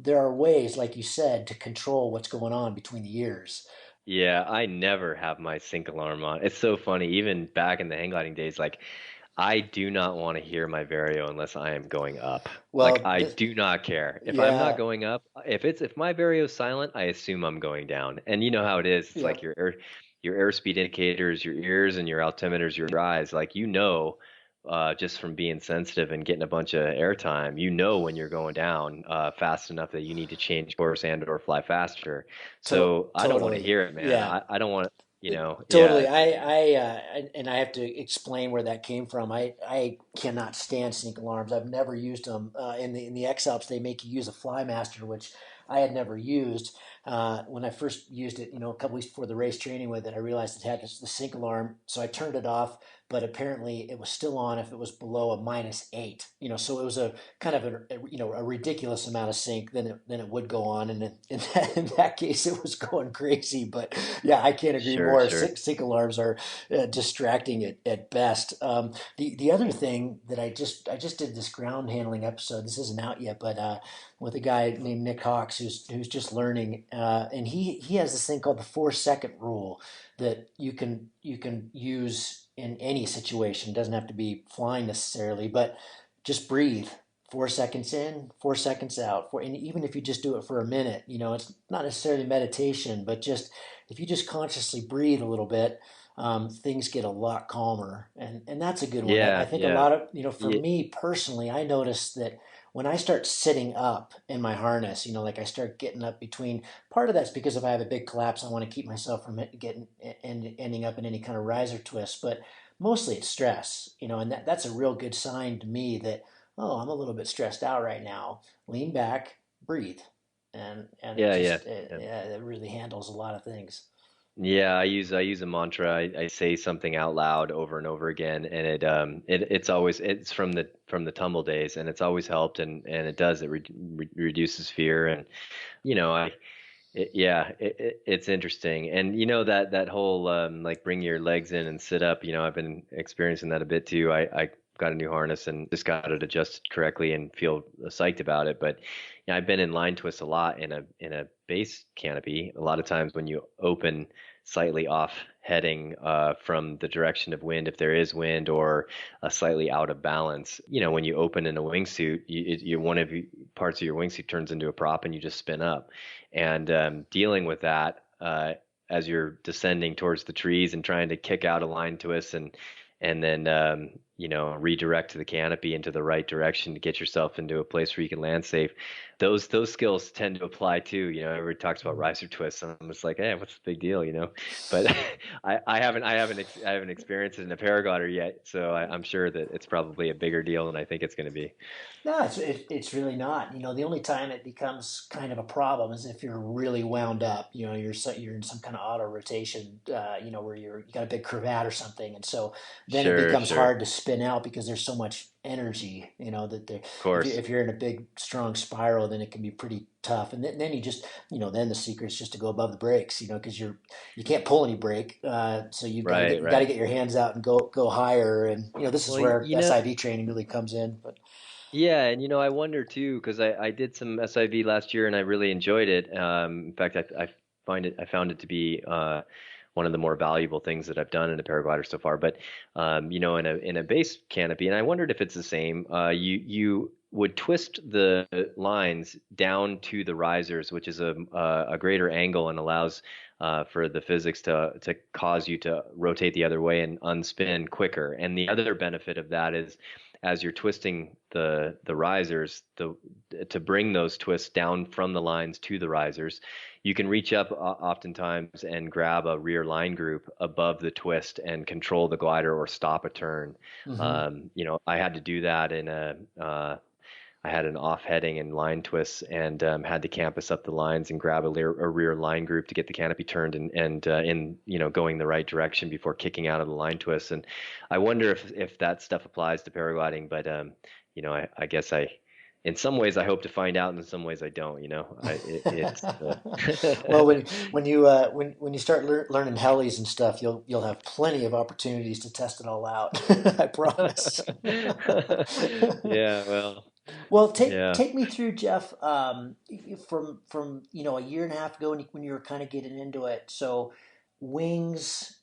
there are ways, like you said, to control what's going on between the ears. Yeah, I never have my sync alarm on. It's so funny. Even back in the hang gliding days, like I do not want to hear my Vario unless I am going up. Like Well, I do not care. If I'm not yeah, going up, if my Vario's silent, I assume I'm going down. And you know how it is. It's yeah, like your airspeed indicators, your ears and your altimeters, your eyes, like just from being sensitive and getting a bunch of airtime, when you're going down fast enough that you need to change course and or fly faster. So I don't want to totally, hear it, man. yeah. I don't want, Totally. yeah, And I have to explain where that came from. I cannot stand sneak alarms. I've never used them. In the X Alps, they make you use a Flymaster, which I had never used. When I first used it, a couple weeks before the race, training with it, I realized it had the sync alarm, so I turned it off. But apparently, it was still on if it was below a -8. So it was a kind of a ridiculous amount of sync. Then it would go on, and in that case, it was going crazy. But yeah, I can't agree sure, more. sure. Sync alarms are distracting at best. The other thing that I just did this ground handling episode. This isn't out yet, but with a guy named Nick Hawks who's just learning, and he has this thing called the 4 second rule that you can use in any situation. It doesn't have to be flying necessarily, but just breathe. 4 seconds in, 4 seconds out. And even if you just do it for a minute, it's not necessarily meditation, but just if you just consciously breathe a little bit, things get a lot calmer, and that's a good one. I Yeah, think a yeah. lot of for Yeah, me personally, I notice that when I start sitting up in my harness, like I start getting up between. Part of that's because if I have a big collapse, I want to keep myself from getting and ending up in any kind of riser twist, but mostly it's stress, and that's a real good sign to me that, oh, I'm a little bit stressed out right now. Lean back, breathe, and it yeah, yeah. just yeah, it really handles a lot of things. Yeah, I use a mantra. I say something out loud over and over again, and it's from the tumble days, and it's always helped, and it reduces fear, and you know I yeah, it's interesting, and that whole like bring your legs in and sit up. I've been experiencing that a bit too. I got a new harness and just got it adjusted correctly and feel psyched about it. But I've been in line twists a lot in a base canopy. A lot of times when you open slightly off heading from the direction of wind, if there is wind, or slightly out of balance. When you open in a wingsuit, one of you, parts of your wingsuit turns into a prop and you just spin up. And dealing with that as you're descending towards the trees and trying to kick out a line twist and then redirect the canopy into the right direction to get yourself into a place where you can land safe. Those skills tend to apply too. Everybody talks about riser twists, and I'm just like, hey, what's the big deal? But I haven't experienced it in a paraglider yet, so I'm sure that it's probably a bigger deal than I think it's going to be. No, it's really not. The only time it becomes kind of a problem is if you're really wound up. You're in some kind of auto rotation. Where you got a big cravat or something, and so then it Sure, becomes sure, hard to spin out because there's so much energy. That of if you course. if you're in a big strong spiral, then it can be pretty tough. And then you just then the secret is just to go above the brakes. Because you can't pull any brake, so Right, you got to right. get your hands out and go higher. And this is Well, where SIV training really comes in. But yeah, and I wonder too, because I did some SIV last year and I really enjoyed it. In fact, I found it to be one of the more valuable things that I've done in a paraglider so far. But in a base canopy, and I wondered if it's the same. You would twist the lines down to the risers, which is a greater angle and allows for the physics to cause you to rotate the other way and unspin quicker. And the other benefit of that is, as you're twisting the risers, to bring those twists down from the lines to the risers, you can reach up oftentimes and grab a rear line group above the twist and control the glider or stop a turn. mhm. I had to do that I had an off heading and line twists, and had to campus up the lines and grab a rear line group to get the canopy turned and in going the right direction before kicking out of the line twists. And I wonder if that stuff applies to paragliding, but I guess in some ways I hope to find out, and in some ways I don't. It's Well, when you start learning helis and stuff, you'll have plenty of opportunities to test it all out. I promise. yeah, well, Well, yeah. take me through, Jeff, from a year and a half ago when you were kind of getting into it. So, wings,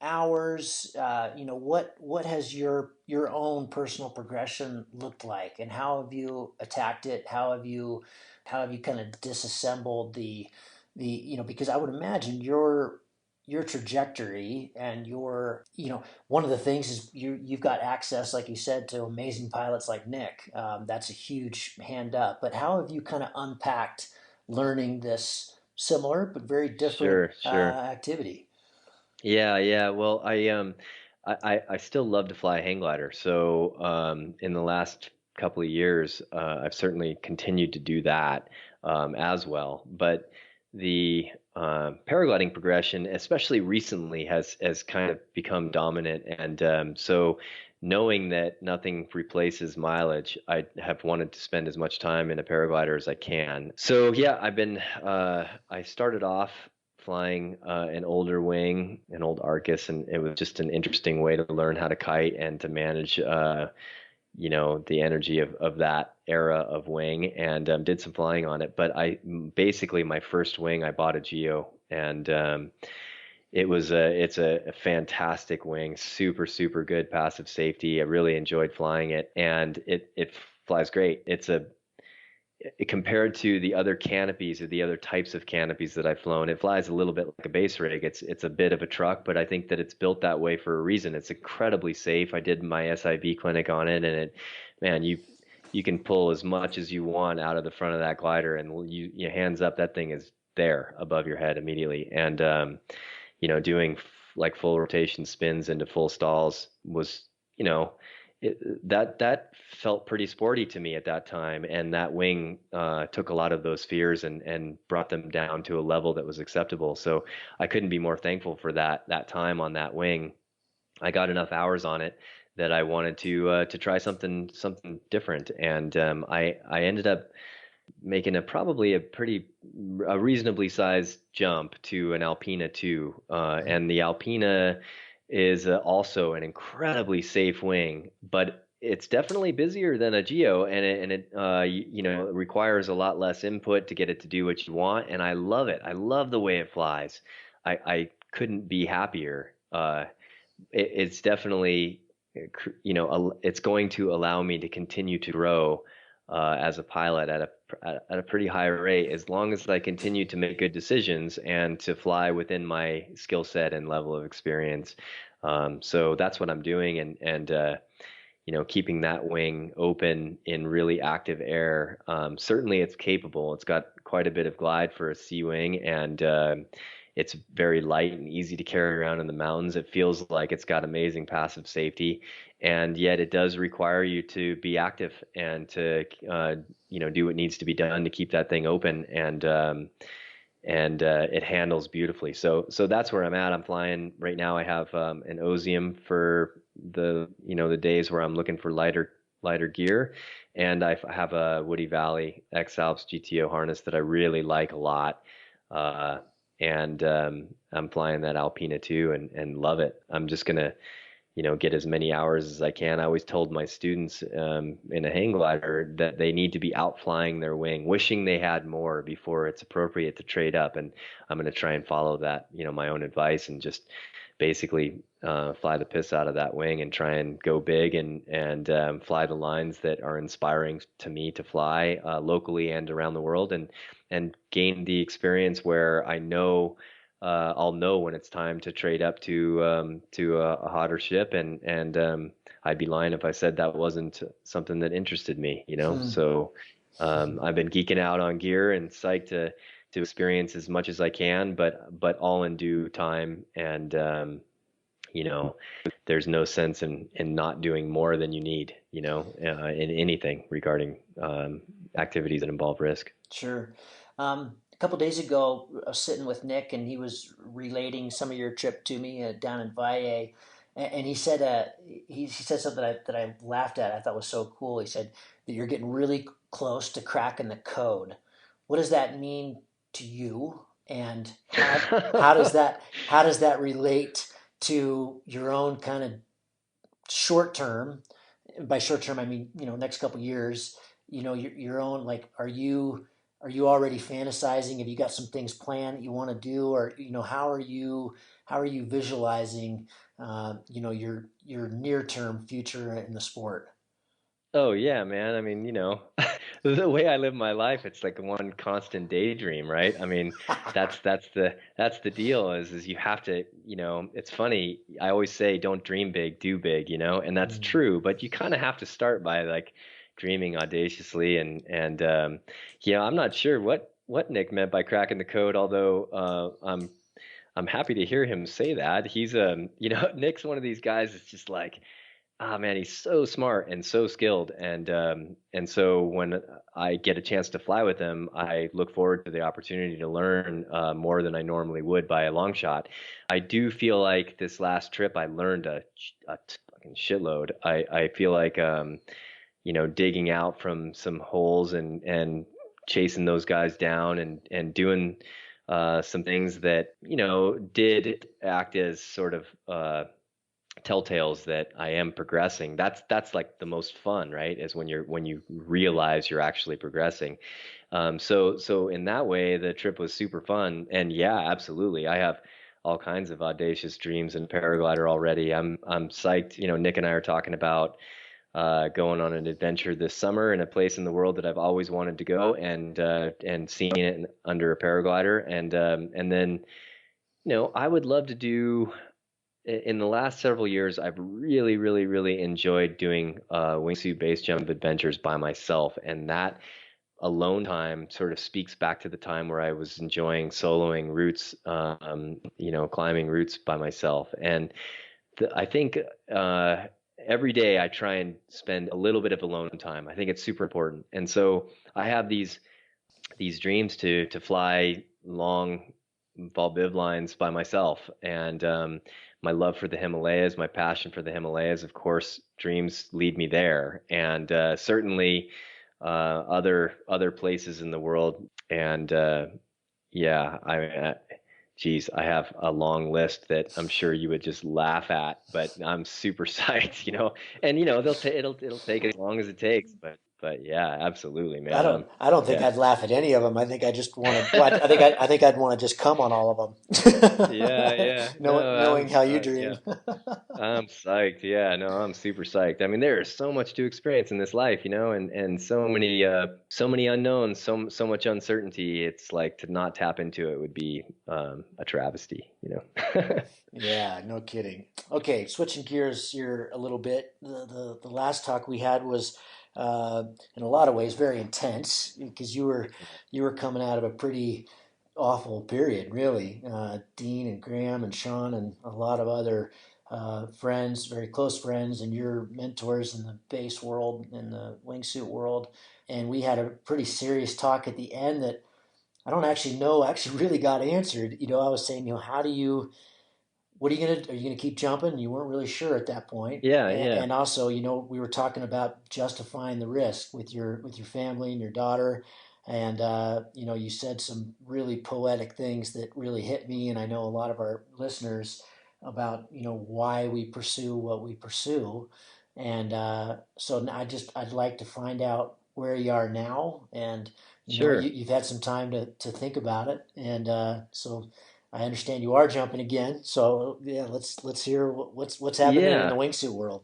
hours, what has your own personal progression looked like, and how have you attacked it? How have you kind of disassembled because I would imagine your trajectory and one of the things is you've got access, like you said, to amazing pilots like Nick. That's a huge hand up. But how have you kind of unpacked learning this similar but very different Sure, sure. activity? Yeah, yeah. Well, I still love to fly a hang glider. So in the last couple of years, I've certainly continued to do that as well. But the paragliding progression, especially recently, has kind of become dominant. And so knowing that nothing replaces mileage, I have wanted to spend as much time in a paraglider as I can. So yeah, I started off flying an older wing, an old Arcus, and it was just an interesting way to learn how to kite and to manage, the energy of that era of wing, and did some flying on it. But basically my first wing, I bought a Geo, and it's a fantastic wing, super, super good passive safety. I really enjoyed flying it, and it flies great. Compared to the other canopies or the other types of canopies that I've flown, it flies a little bit like a base rig. It's a bit of a truck, but I think that it's built that way for a reason. It's incredibly safe. I did my SIV clinic on it, and man, you can pull as much as you want out of the front of that glider, and you hands up, that thing is there above your head immediately. And doing like full rotation spins into full stalls was, that felt pretty sporty to me at that time, and that wing took a lot of those fears and brought them down to a level that was acceptable. So I couldn't be more thankful for that time on that wing. I got enough hours on it that I wanted to try something different, and I ended up making probably a reasonably sized jump to an Alpina 2, and the Alpina is also an incredibly safe wing, but it's definitely busier than a Geo, and it requires a lot less input to get it to do what you want, and I love it. I love the way it flies. I couldn't be happier. It's definitely, it's going to allow me to continue to grow as a pilot at a pretty high rate, as long as I continue to make good decisions and to fly within my skill set and level of experience. So that's what I'm doing, and keeping that wing open in really active air. Certainly it's capable. It's got quite a bit of glide for a C wing, and it's very light and easy to carry around in the mountains. It feels like it's got amazing passive safety, and yet it does require you to be active and to do what needs to be done to keep that thing open. And it handles beautifully. So that's where I'm at. I'm flying right now. I have an Osium for the days where I'm looking for lighter gear, and I have a Woody Valley X Alps GTO harness that I really like a lot. And I'm flying that Alpina too, and love it. I'm just gonna get as many hours as I can. I always told my students in a hang glider that they need to be out flying their wing, wishing they had more before it's appropriate to trade up. And I'm going to try and follow that, my own advice, and just basically fly the piss out of that wing and try and go big and fly the lines that are inspiring to me to fly locally and around the world, and gain the experience where I know I'll know when it's time to trade up to a hotter ship, and I'd be lying if I said that wasn't something that interested me. So I've been geeking out on gear and psyched to experience as much as I can, but all in due time. And there's no sense in not doing more than you need, in anything regarding activities that involve risk. Sure. A couple days ago, I was sitting with Nick, and he was relating some of your trip to me down in Valle, and he said he said something that I laughed at. I thought was so cool. He said that you're getting really close to cracking the code. What does that mean to you, and how does that relate to your own kind of short term? By short term, I mean next couple years. Your own, like, are you already fantasizing? Have you got some things planned that you want to do, or how are you visualizing your near term future in the sport? Oh yeah, man. I mean, the way I live my life, it's like one constant daydream, right? I mean, that's the deal is you have to, it's funny. I always say don't dream big, do big, and that's Mm. true, but you kind of have to start by like dreaming audaciously, and I'm not sure what Nick meant by cracking the code, although I'm happy to hear him say that. He's Nick's one of these guys that's just like, ah, man, he's so smart and so skilled, and so when I get a chance to fly with him, I look forward to the opportunity to learn more than I normally would by a long shot. I do feel like this last trip I learned a fucking shitload. I feel like digging out from some holes and chasing those guys down and doing some things that did act as sort of telltales that I am progressing. That's like the most fun, right? Is when you realize you're actually progressing. So in that way, the trip was super fun. And yeah, absolutely, I have all kinds of audacious dreams in paraglider already. I'm psyched. Nick and I are talking about going on an adventure this summer in a place in the world that I've always wanted to go, and seeing it under a paraglider, and then I would love to do. In the last several years, I've really, really, really enjoyed doing wingsuit base jump adventures by myself, and that alone time sort of speaks back to the time where I was enjoying soloing routes, climbing routes by myself. And I think every day I try and spend a little bit of alone time. I think it's super important. And so I have these dreams to fly long Val Viv lines by myself, and my love for the Himalayas, my passion for the Himalayas, of course, dreams lead me there, and certainly other places in the world. And yeah, geez, I have a long list that I'm sure you would just laugh at, but I'm super psyched, and they'll it'll take as long as it takes, but But yeah, absolutely, I man. don't think Yeah, I'd laugh at any of them. I think I just want to. Well, I think I'd want to just come on all yeah, of them, yeah. No, knowing how you yeah. dream. I'm psyched. Yeah, no, I'm super psyched. I mean, there is so much to experience in this life, and so many unknowns, so much uncertainty. It's like to not tap into it would be a travesty. Yeah, no kidding. Okay, switching gears here a little bit. The last talk we had was, uh, in a lot of ways, very intense because you were coming out of a pretty awful period, really. Dean and Graham and Sean and a lot of other friends, very close friends, and your mentors in the base world, in the wingsuit world. And we had a pretty serious talk at the end that I don't actually know actually really got answered. I was saying, how do you what are you gonna keep jumping? You weren't really sure at that point. Yeah, And, yeah, and also, we were talking about justifying the risk with your family and your daughter. And you said some really poetic things that really hit me, and I know a lot of our listeners about why we pursue what we pursue. And so I'd like to find out where you are now, and sure. you've had some time to think about it, and so I understand you are jumping again, so yeah, let's hear what's happening in the Yeah, wingsuit world.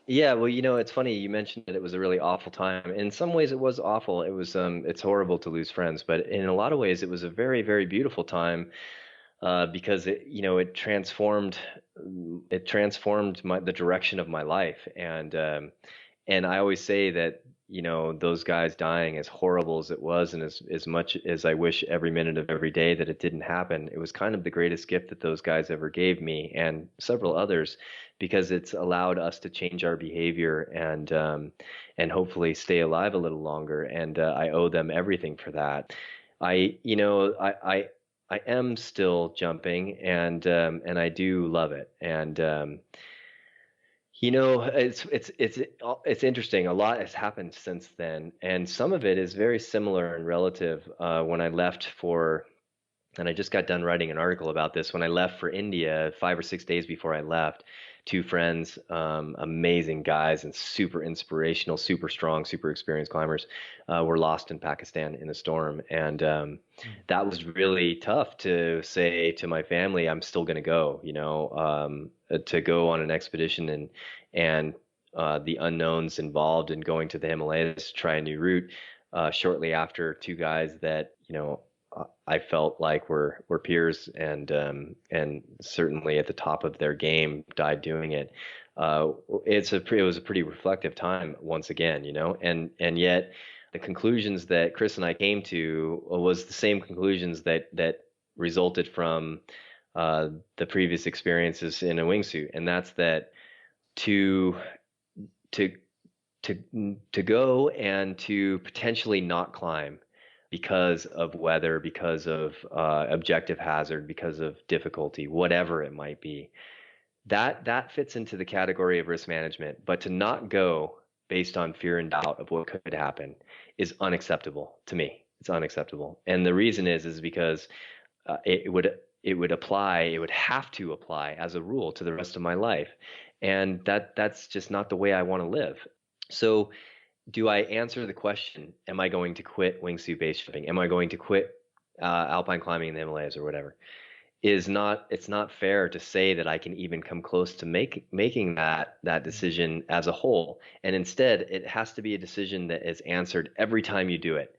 yeah. Well, it's funny you mentioned that it was a really awful time. In some ways, it was awful. It's horrible to lose friends, but in a lot of ways, it was a very, very beautiful time because it transformed the direction of my life, and I always say that those guys dying, as horrible as it was, and as much as I wish every minute of every day that it didn't happen, it was kind of the greatest gift that those guys ever gave me and several others, because it's allowed us to change our behavior and hopefully stay alive a little longer, and I owe them everything for that. I you know I am still jumping, and I do love it. And it's interesting. A lot has happened since then, and some of it is very similar and relative. When I left for, and I just got done writing an article about this. When I left for India, 5 or 6 days before I left, two friends, amazing guys and super inspirational, super strong, super experienced climbers, were lost in Pakistan in a storm, and that was really tough to say to my family, I'm still going to go, to go on an expedition and the unknowns involved in going to the Himalayas to try a new route. Shortly after, two guys that I felt like were peers and certainly at the top of their game died doing it. It was a pretty reflective time once again, and yet the conclusions that Chris and I came to was the same conclusions that resulted from the previous experiences in a wingsuit, and that's that to to to go and to potentially not climb because of weather, because of objective hazard, because of difficulty, whatever it might be. That fits into the category of risk management. But to not go based on fear and doubt of what could happen is unacceptable to me. It's unacceptable, and the reason is because it would have to apply as a rule to the rest of my life, and that's just not the way I want to live. So do I answer the question, am I going to quit wingsuit base jumping? Am I going to quit alpine climbing in the Himalayas or whatever? It's not fair to say that I can even come close to making that decision as a whole. And instead, it has to be a decision that is answered every time you do it.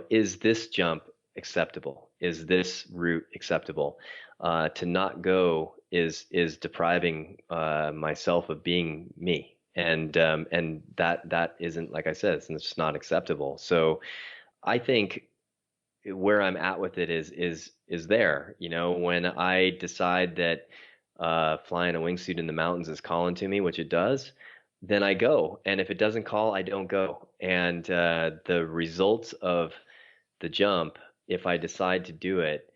Is this jump acceptable? Is this route acceptable? To not go is depriving myself of being me, and that isn't, like I said, it's just not acceptable. So I think where I'm at with it is there. When I decide that flying a wingsuit in the mountains is calling to me, which it does, then I go. And if it doesn't call, I don't go. And the results of the jump, if I decide to do it,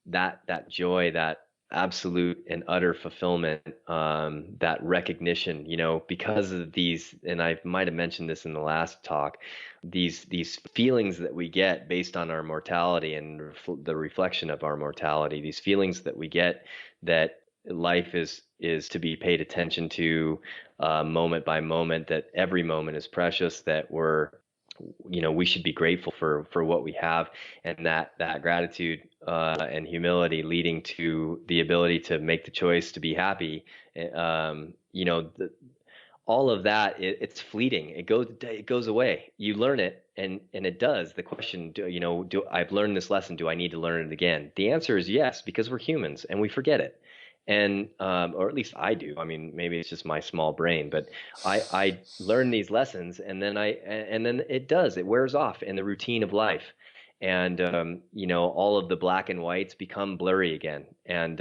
that joy, that absolute and utter fulfillment, that recognition, because of these, and I might have mentioned this in the last talk, these feelings that we get based on our mortality and the reflection of our mortality, these feelings that we get that life is to be paid attention to, moment by moment, that every moment is precious, that we're we should be grateful for what we have, and that gratitude and humility leading to the ability to make the choice to be happy. All of that, it's fleeting. It goes away. You learn it, and it does. The question, do I've learned this lesson? Do I need to learn it again? The answer is yes, because we're humans and we forget it. And or at least I do. I mean, maybe it's just my small brain, but I learn these lessons, and then it wears off in the routine of life, and all of the black and whites become blurry again, and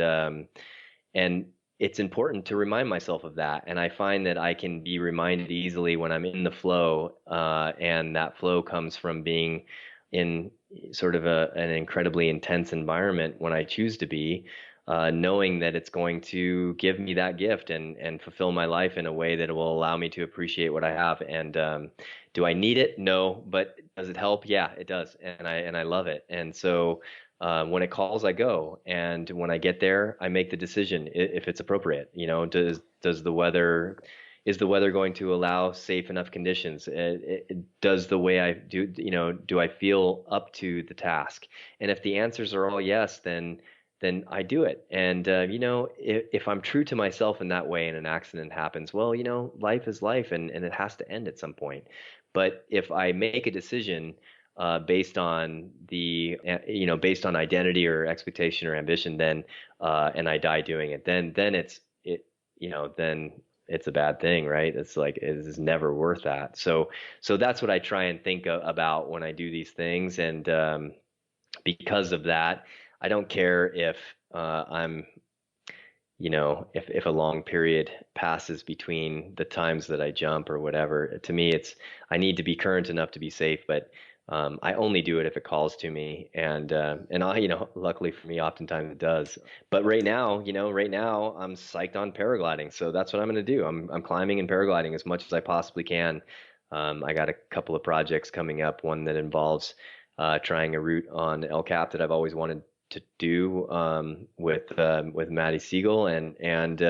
it's important to remind myself of that. And I find that I can be reminded easily when I'm in the flow, and that flow comes from being in sort of an incredibly intense environment when I choose to be, knowing that it's going to give me that gift and fulfill my life in a way that will allow me to appreciate what I have. And do I need it? No, but does it help? Yeah, it does, and I love it. And so when it calls, I go, and when I get there, I make the decision if it's appropriate. Does the weather is the weather going to allow safe enough conditions? Does the way I do, do I feel up to the task? And if the answers are all yes, then I do it. And if I'm true to myself in that way and an accident happens, well, life is life, and it has to end at some point. But if I make a decision based on based on identity or expectation or ambition, then and I die doing it, then then it's a bad thing, right? It's like it is never worth that. So that's what I try and think about when I do these things, and because of that, I don't care if I'm if a long period passes between the times that I jump or whatever. To me, I need to be current enough to be safe, but I only do it if it calls to me, and I, luckily for me, oftentimes it does. But right now I'm psyched on paragliding, so that's what I'm going to do. I'm climbing and paragliding as much as I possibly can. I got a couple of projects coming up. One that involves trying a route on El Cap that I've always wanted to do, with Maddie Siegel, and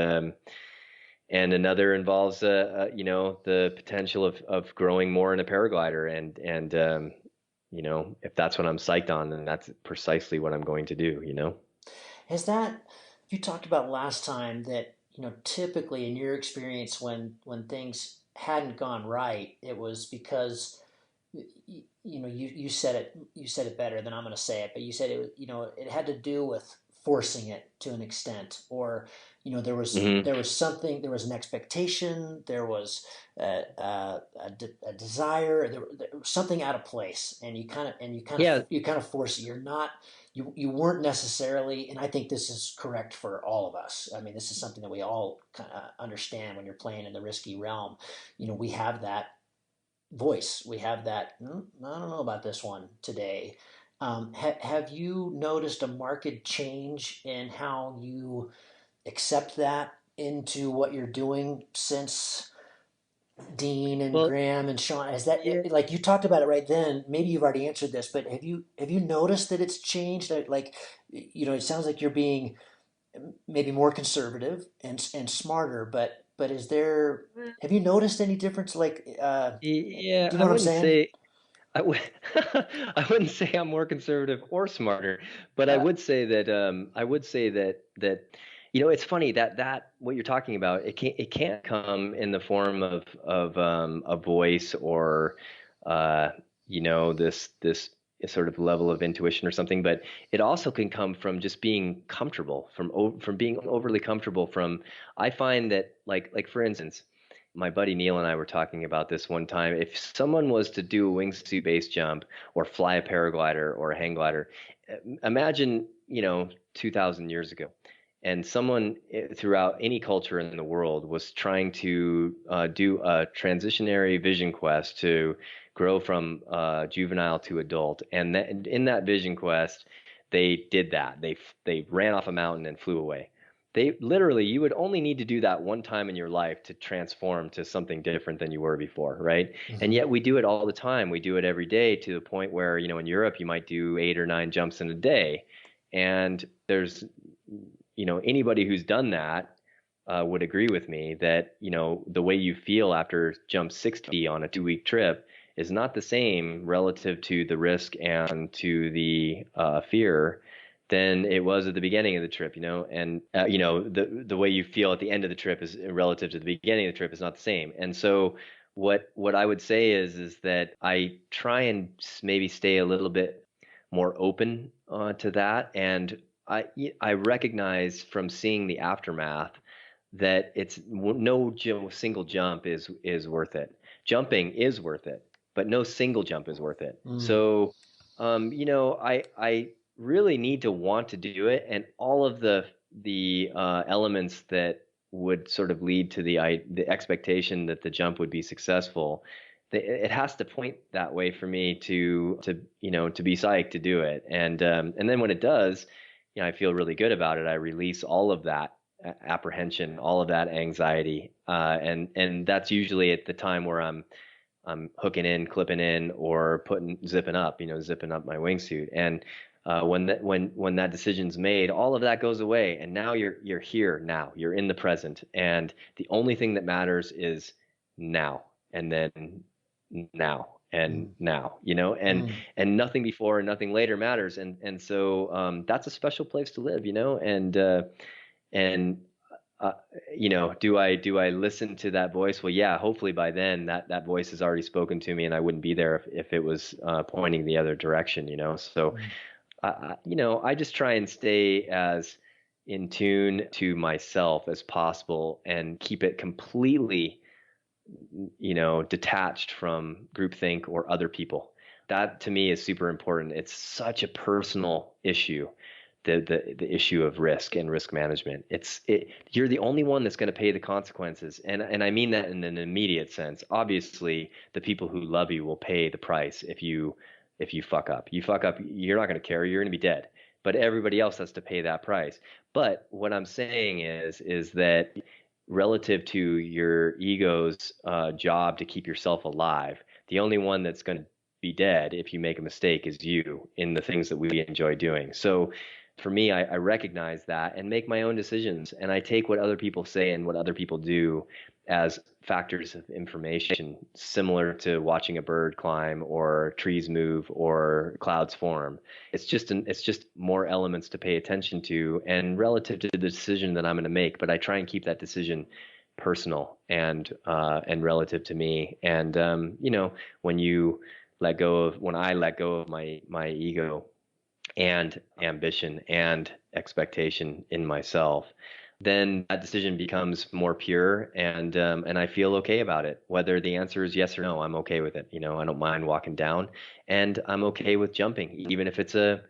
another involves the potential of growing more in a paraglider, and if that's what I'm psyched on, then that's precisely what I'm going to do. Has that you talked about last time that typically in your experience when things hadn't gone right, it was because you said it better than I'm going to say it, but you said it had to do with forcing it to an extent, or there was Hmm. there was something, there was an expectation, there was a desire, there was something out of place, and Yeah. you kind of force it. You're not you weren't necessarily, and I think this is correct for all of us. I mean, this is something that we all kind of understand when you're playing in the risky realm. We have that voice. We have that. I don't know about this one today. Have you noticed a marked change in how you accept that into what you're doing since Dean and Well, Graham and Sean? Has that, yeah. like you talked about it right then? Maybe you've already answered this, but have you noticed that it's changed? Like, it sounds like you're being maybe more conservative and smarter, but is there? Have you noticed any difference? Like, Yeah, do you I know what I'm wouldn't saying? say I would I wouldn't say I'm more conservative or smarter, but I Uh, would say that it's funny that what you're talking about, it can't come in the form of a voice, or uh this sort of level of intuition or something, but it also can come from just being comfortable, from being overly comfortable. From I find that, like for instance, my buddy Neil and I were talking about this one time. If someone was to do a wingsuit base jump, or fly a paraglider or a hang glider, imagine, 2,000 years ago, and someone throughout any culture in the world was trying to do a transitionary vision quest to grow from juvenile to adult, and in that vision quest, they did that. They ran off a mountain and flew away. They literally, you would only need to do that one time in your life to transform to something different than you were before, right? And mhm. yet we do it all the time. We do it every day, to the point where, in Europe, you might do 8 or 9 jumps in a day. And there's, anybody who's done that would agree with me that, the way you feel after jump 60 on a 2-week trip is not the same relative to the risk and to the fear than it was at the beginning of the trip, and the way you feel at the end of the trip is relative to the beginning of the trip is not the same. And so what I would say is that I try and maybe stay a little bit more open to that, and I recognize from seeing the aftermath that it's no single jump is worth it. Jumping is worth it, but no single jump is worth it. So, I really need to want to do it, and all of the elements that would sort of lead to the expectation that the jump would be successful. It has to point that way for me to be psyched to do it, and then when it does, I feel really good about it. I release all of that apprehension, all of that anxiety, and that's usually at the time where I'm hooking in, clipping in, or zipping up my wingsuit. And when that decision's made, all of that goes away, and now you're here now, you're in the present, and the only thing that matters is now, and then now and now, and nothing before and nothing later matters, and so that's a special place to live, and do I listen to that voice? Well, yeah, hopefully by then that voice has already spoken to me, and I wouldn't be there if it was pointing the other direction, So, I just try and stay as in tune to myself as possible and keep it completely, detached from groupthink or other people. That to me is super important. It's such a personal issue. The issue of risk and risk management. You're the only one that's going to pay the consequences, and I mean that in an immediate sense. Obviously, the people who love you will pay the price if you fuck up. You fuck up, you're not going to care. You're going to be dead. But everybody else has to pay that price. But what I'm saying is that relative to your ego's job to keep yourself alive, the only one that's going to be dead if you make a mistake is you in the things that we enjoy doing. So for me, I recognize that and make my own decisions. And I take what other people say and what other people do as factors of information, similar to watching a bird climb or trees move or clouds form. It's just more elements to pay attention to and relative to the decision that I'm going to make. But I try and keep that decision personal and relative to me. And when I let go of my ego and ambition and expectation in myself, then that decision becomes more pure, and I feel okay about it. Whether the answer is yes or no, I'm okay with it. I don't mind walking down, and I'm okay with jumping, even if it's a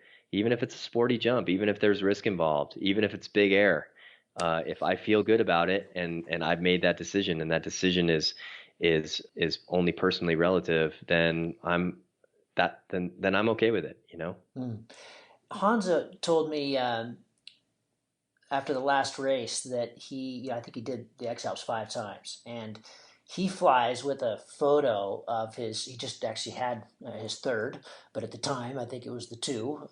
sporty jump, even if there's risk involved, even if it's big air. If I feel good about it, and I've made that decision, and that decision is only personally relative, then I'm okay with it. Hansa told me after the last race that I think he did the X Alps 5 times, and he flies with a photo of he just actually had his third, but at the time, I think it was the two,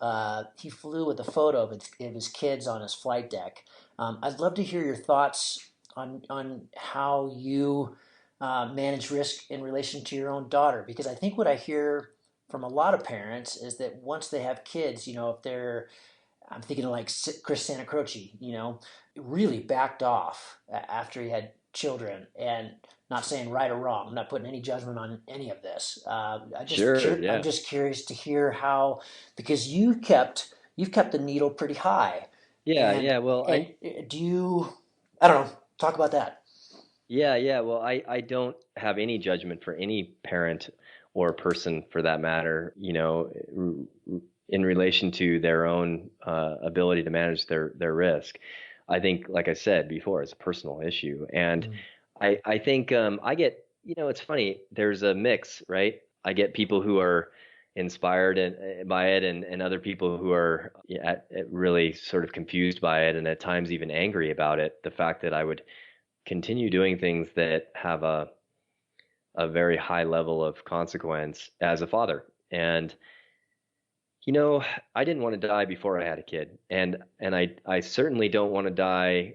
he flew with a photo of his kids on his flight deck. I'd love to hear your thoughts on how you manage risk in relation to your own daughter, because I think what I hear from a lot of parents is that once they have kids, if I'm thinking of like Chris Santacroce, really backed off after he had children, and not saying right or wrong. I'm not putting any judgment on any of this. I'm just curious to hear how, because you've kept the needle pretty high. Yeah. Well, do you? I don't know. Talk about that. Yeah. Well, I don't have any judgment for any parent or person for that matter, in relation to their own ability to manage their risk. I think, like I said before, it's a personal issue. And I think I get, it's funny, there's a mix, right? I get people who are inspired by it, and other people who are really sort of confused by it, and at times even angry about it. The fact that I would continue doing things that have a very high level of consequence as a father. And I didn't want to die before I had a kid, and I certainly don't want to die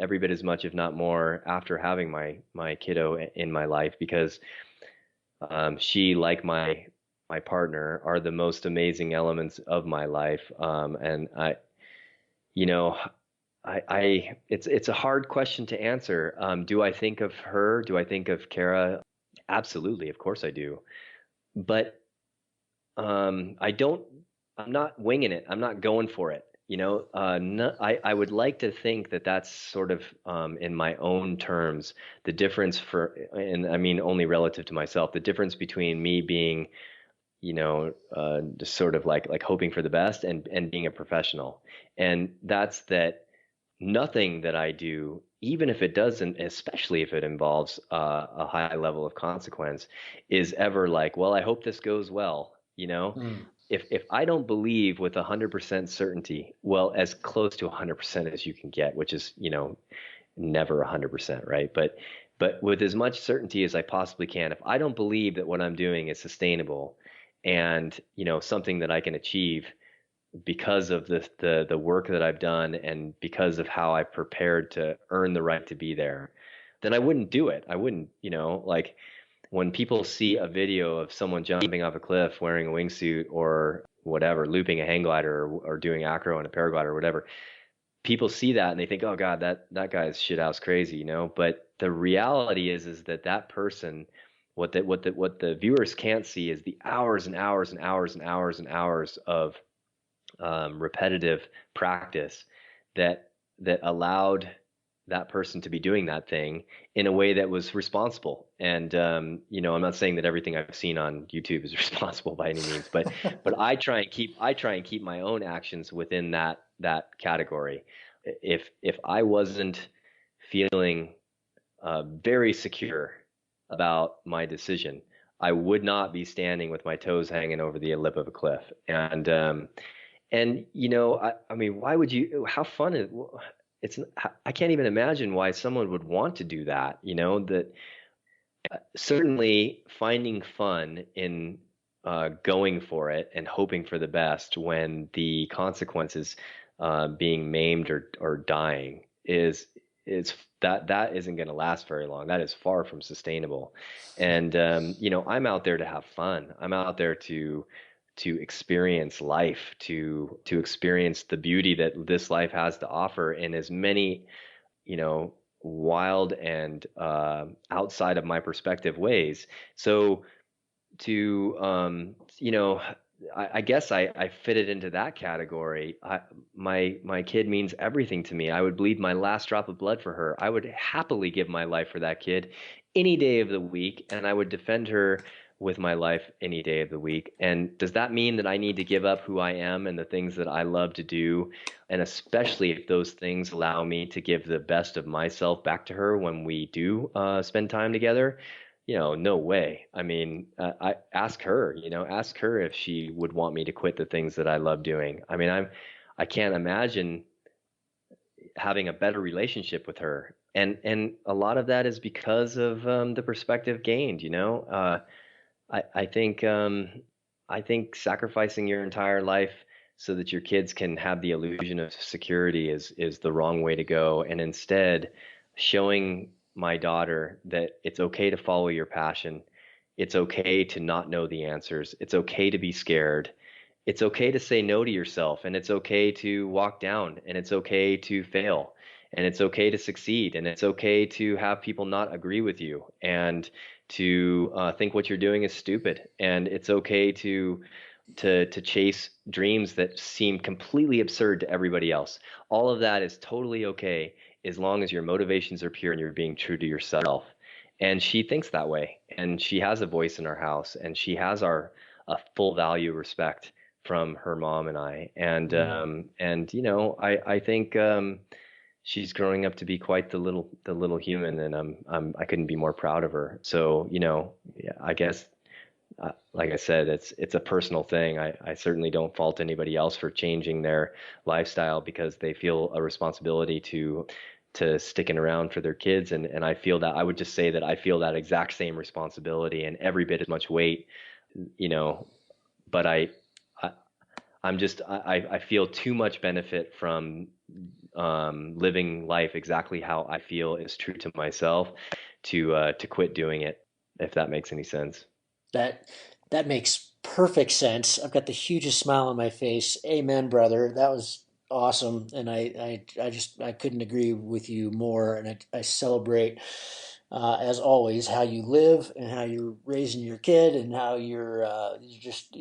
every bit as much, if not more, after having my kiddo in my life, because She, like my partner, are the most amazing elements of my life. And you know, it's a hard question to answer. Do I think of her? Do I think of Kara? Absolutely, of course I do. But I don't. I'm not winging it. I'm not going for it. No, I would like to think that that's sort of in my own terms the difference and I mean only relative to myself, the difference between me being, just sort of like hoping for the best and being a professional. And that's that nothing that I do, even if it doesn't, especially if it involves a high level of consequence, is ever like, well, I hope this goes well. Mm. If I don't believe with 100% certainty, well, as close to 100% as you can get, which is, never 100%, right? But with as much certainty as I possibly can, if I don't believe that what I'm doing is sustainable and, something that I can achieve because of the work that I've done and because of how I prepared to earn the right to be there, then I wouldn't do it. I wouldn't, like when people see a video of someone jumping off a cliff wearing a wingsuit or whatever, looping a hang glider or doing acro on a paraglider or whatever, people see that and they think, oh God, that guy's shithouse crazy, But the reality is that that person, what the viewers can't see is the hours and hours and hours and hours and hours of repetitive practice that allowed that person to be doing that thing in a way that was responsible. And I'm not saying that everything I've seen on YouTube is responsible by any means, but I try and keep my own actions within that category. If I wasn't feeling very secure about my decision, I would not be standing with my toes hanging over the lip of a cliff. And I mean, why would you? How fun is it's? I can't even imagine why someone would want to do that. That certainly finding fun in going for it and hoping for the best when the consequences, being maimed or dying, is that isn't going to last very long. That is far from sustainable. And I'm out there to have fun. I'm out there to experience life, to experience the beauty that this life has to offer in as many, wild and outside of my perspective ways. So to I guess I fit it into that category. My kid means everything to me. I would bleed my last drop of blood for her. I would happily give my life for that kid any day of the week, and I would defend her with my life any day of the week. And does that mean that I need to give up who I am and the things that I love to do? And especially if those things allow me to give the best of myself back to her when we do spend time together? No way. I mean, I ask her if she would want me to quit the things that I love doing. I mean, I can't imagine having a better relationship with her. And a lot of that is because of the perspective gained, I think I think sacrificing your entire life so that your kids can have the illusion of security is the wrong way to go. And instead, showing my daughter that it's okay to follow your passion. It's okay to not know the answers. It's okay to be scared. It's okay to say no to yourself, and it's okay to walk down, and it's okay to fail, and it's okay to succeed, and it's okay to have people not agree with you, and to think what you're doing is stupid, and it's okay to chase dreams that seem completely absurd to everybody else. All of that is totally okay as long as your motivations are pure and you're being true to yourself. And she thinks that way, and she has a voice in our house, and she has our full value respect from her mom and I. And I think she's growing up to be quite the little human, and I couldn't be more proud of her. So yeah, I guess like I said, it's a personal thing. I certainly don't fault anybody else for changing their lifestyle because they feel a responsibility to sticking around for their kids, and I feel that. I would just say that I feel that exact same responsibility and every bit as much weight, you know. But I I feel too much benefit from living life exactly how I feel is true to myself to quit doing it, if that makes any sense. That that makes perfect sense. I've got the hugest smile on my face. Amen, brother. That was awesome, and I couldn't agree with you more. And I celebrate, as always, how you live and how you're raising your kid and how you just.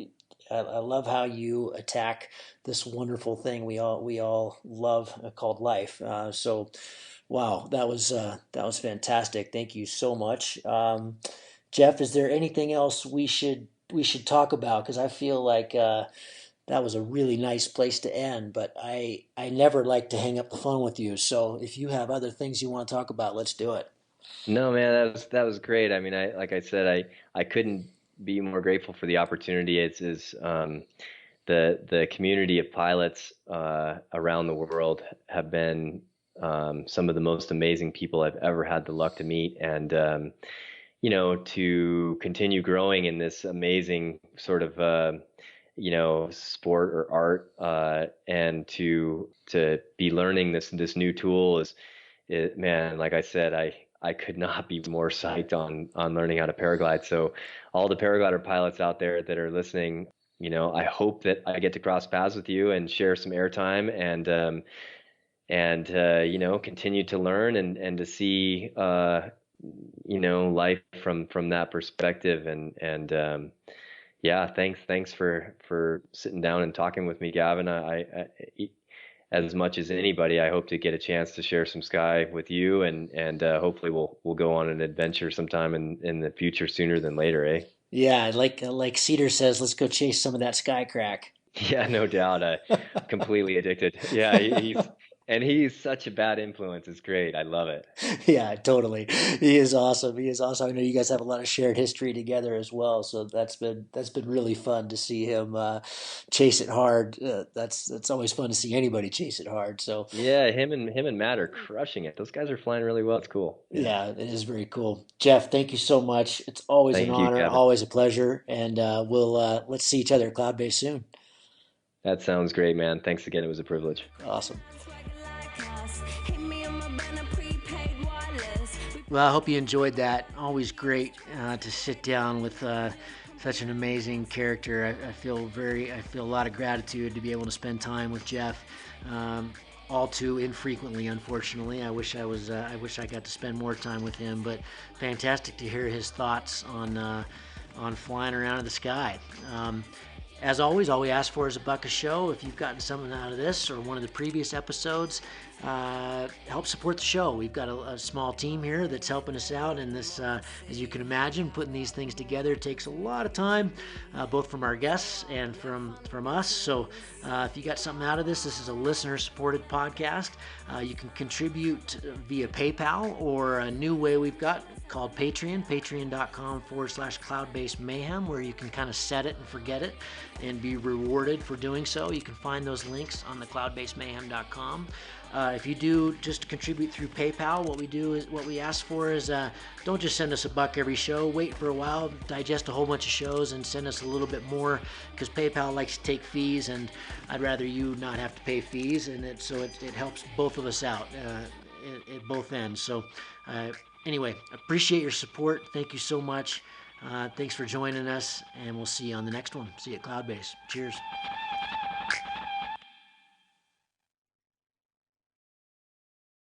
I love how you attack this wonderful thing we all love called life. So, wow, that was fantastic. Thank you so much. Jeff, is there anything else we should talk about? Because I feel like that was a really nice place to end. But I never like to hang up the phone with you. So if you have other things you want to talk about, let's do it. No, man, that was great. I mean, like I said, I couldn't be more grateful for the opportunity. The community of pilots around the world have been some of the most amazing people I've ever had the luck to meet, and to continue growing in this amazing sort of sport or art, and to be learning this new tool man, like I said, I could not be more psyched on learning how to paraglide. So all the paraglider pilots out there that are listening, I hope that I get to cross paths with you and share some airtime, and continue to learn and to see life from that perspective. And yeah, thanks for sitting down and talking with me, Gavin. As much as anybody, I hope to get a chance to share some sky with you, and hopefully we'll go on an adventure sometime in the future, sooner than later, eh? Yeah, like Cedar says, let's go chase some of that sky crack. Yeah, no doubt. Completely addicted. Yeah, he's such a bad influence. It's great. I love it. Yeah, totally. He is awesome. He is awesome. I know you guys have a lot of shared history together as well, so that's been really fun to see him chase it hard. That's always fun to see anybody chase it hard. So Yeah, him and Matt are crushing it. Those guys are flying really well. It's cool. Yeah. yeah, it is very cool. Jeff, thank you so much. It's always an Thank you, honor, Kevin. always a pleasure, and we'll let's see each other at Cloudbase soon. That sounds great, man. Thanks again. It was a privilege. Awesome. Well, I hope you enjoyed that. Always great to sit down with such an amazing character. I feel a lot of gratitude to be able to spend time with Jeff. All too infrequently, unfortunately. I wish I got to spend more time with him. But fantastic to hear his thoughts on flying around in the sky. As always, all we ask for is $1 a show. If you've gotten something out of this or one of the previous episodes, help support the show. We've got a small team here that's helping us out, and this, as you can imagine, putting these things together takes a lot of time, both from our guests and from us. So if you got something out of this is a listener-supported podcast. You can contribute via PayPal or a new way we've got called Patreon, patreon.com/Cloudbase Mayhem, where you can kind of set it and forget it and be rewarded for doing so. You can find those links on the cloudbasemayhem.com. If you do just contribute through PayPal, what we ask for is don't just send us $1 every show. Wait for a while, digest a whole bunch of shows, and send us a little bit more, because PayPal likes to take fees, and I'd rather you not have to pay fees, and it helps both of us out at both ends. So anyway, appreciate your support. Thank you so much. Thanks for joining us, and we'll see you on the next one. See you at Cloudbase. Cheers.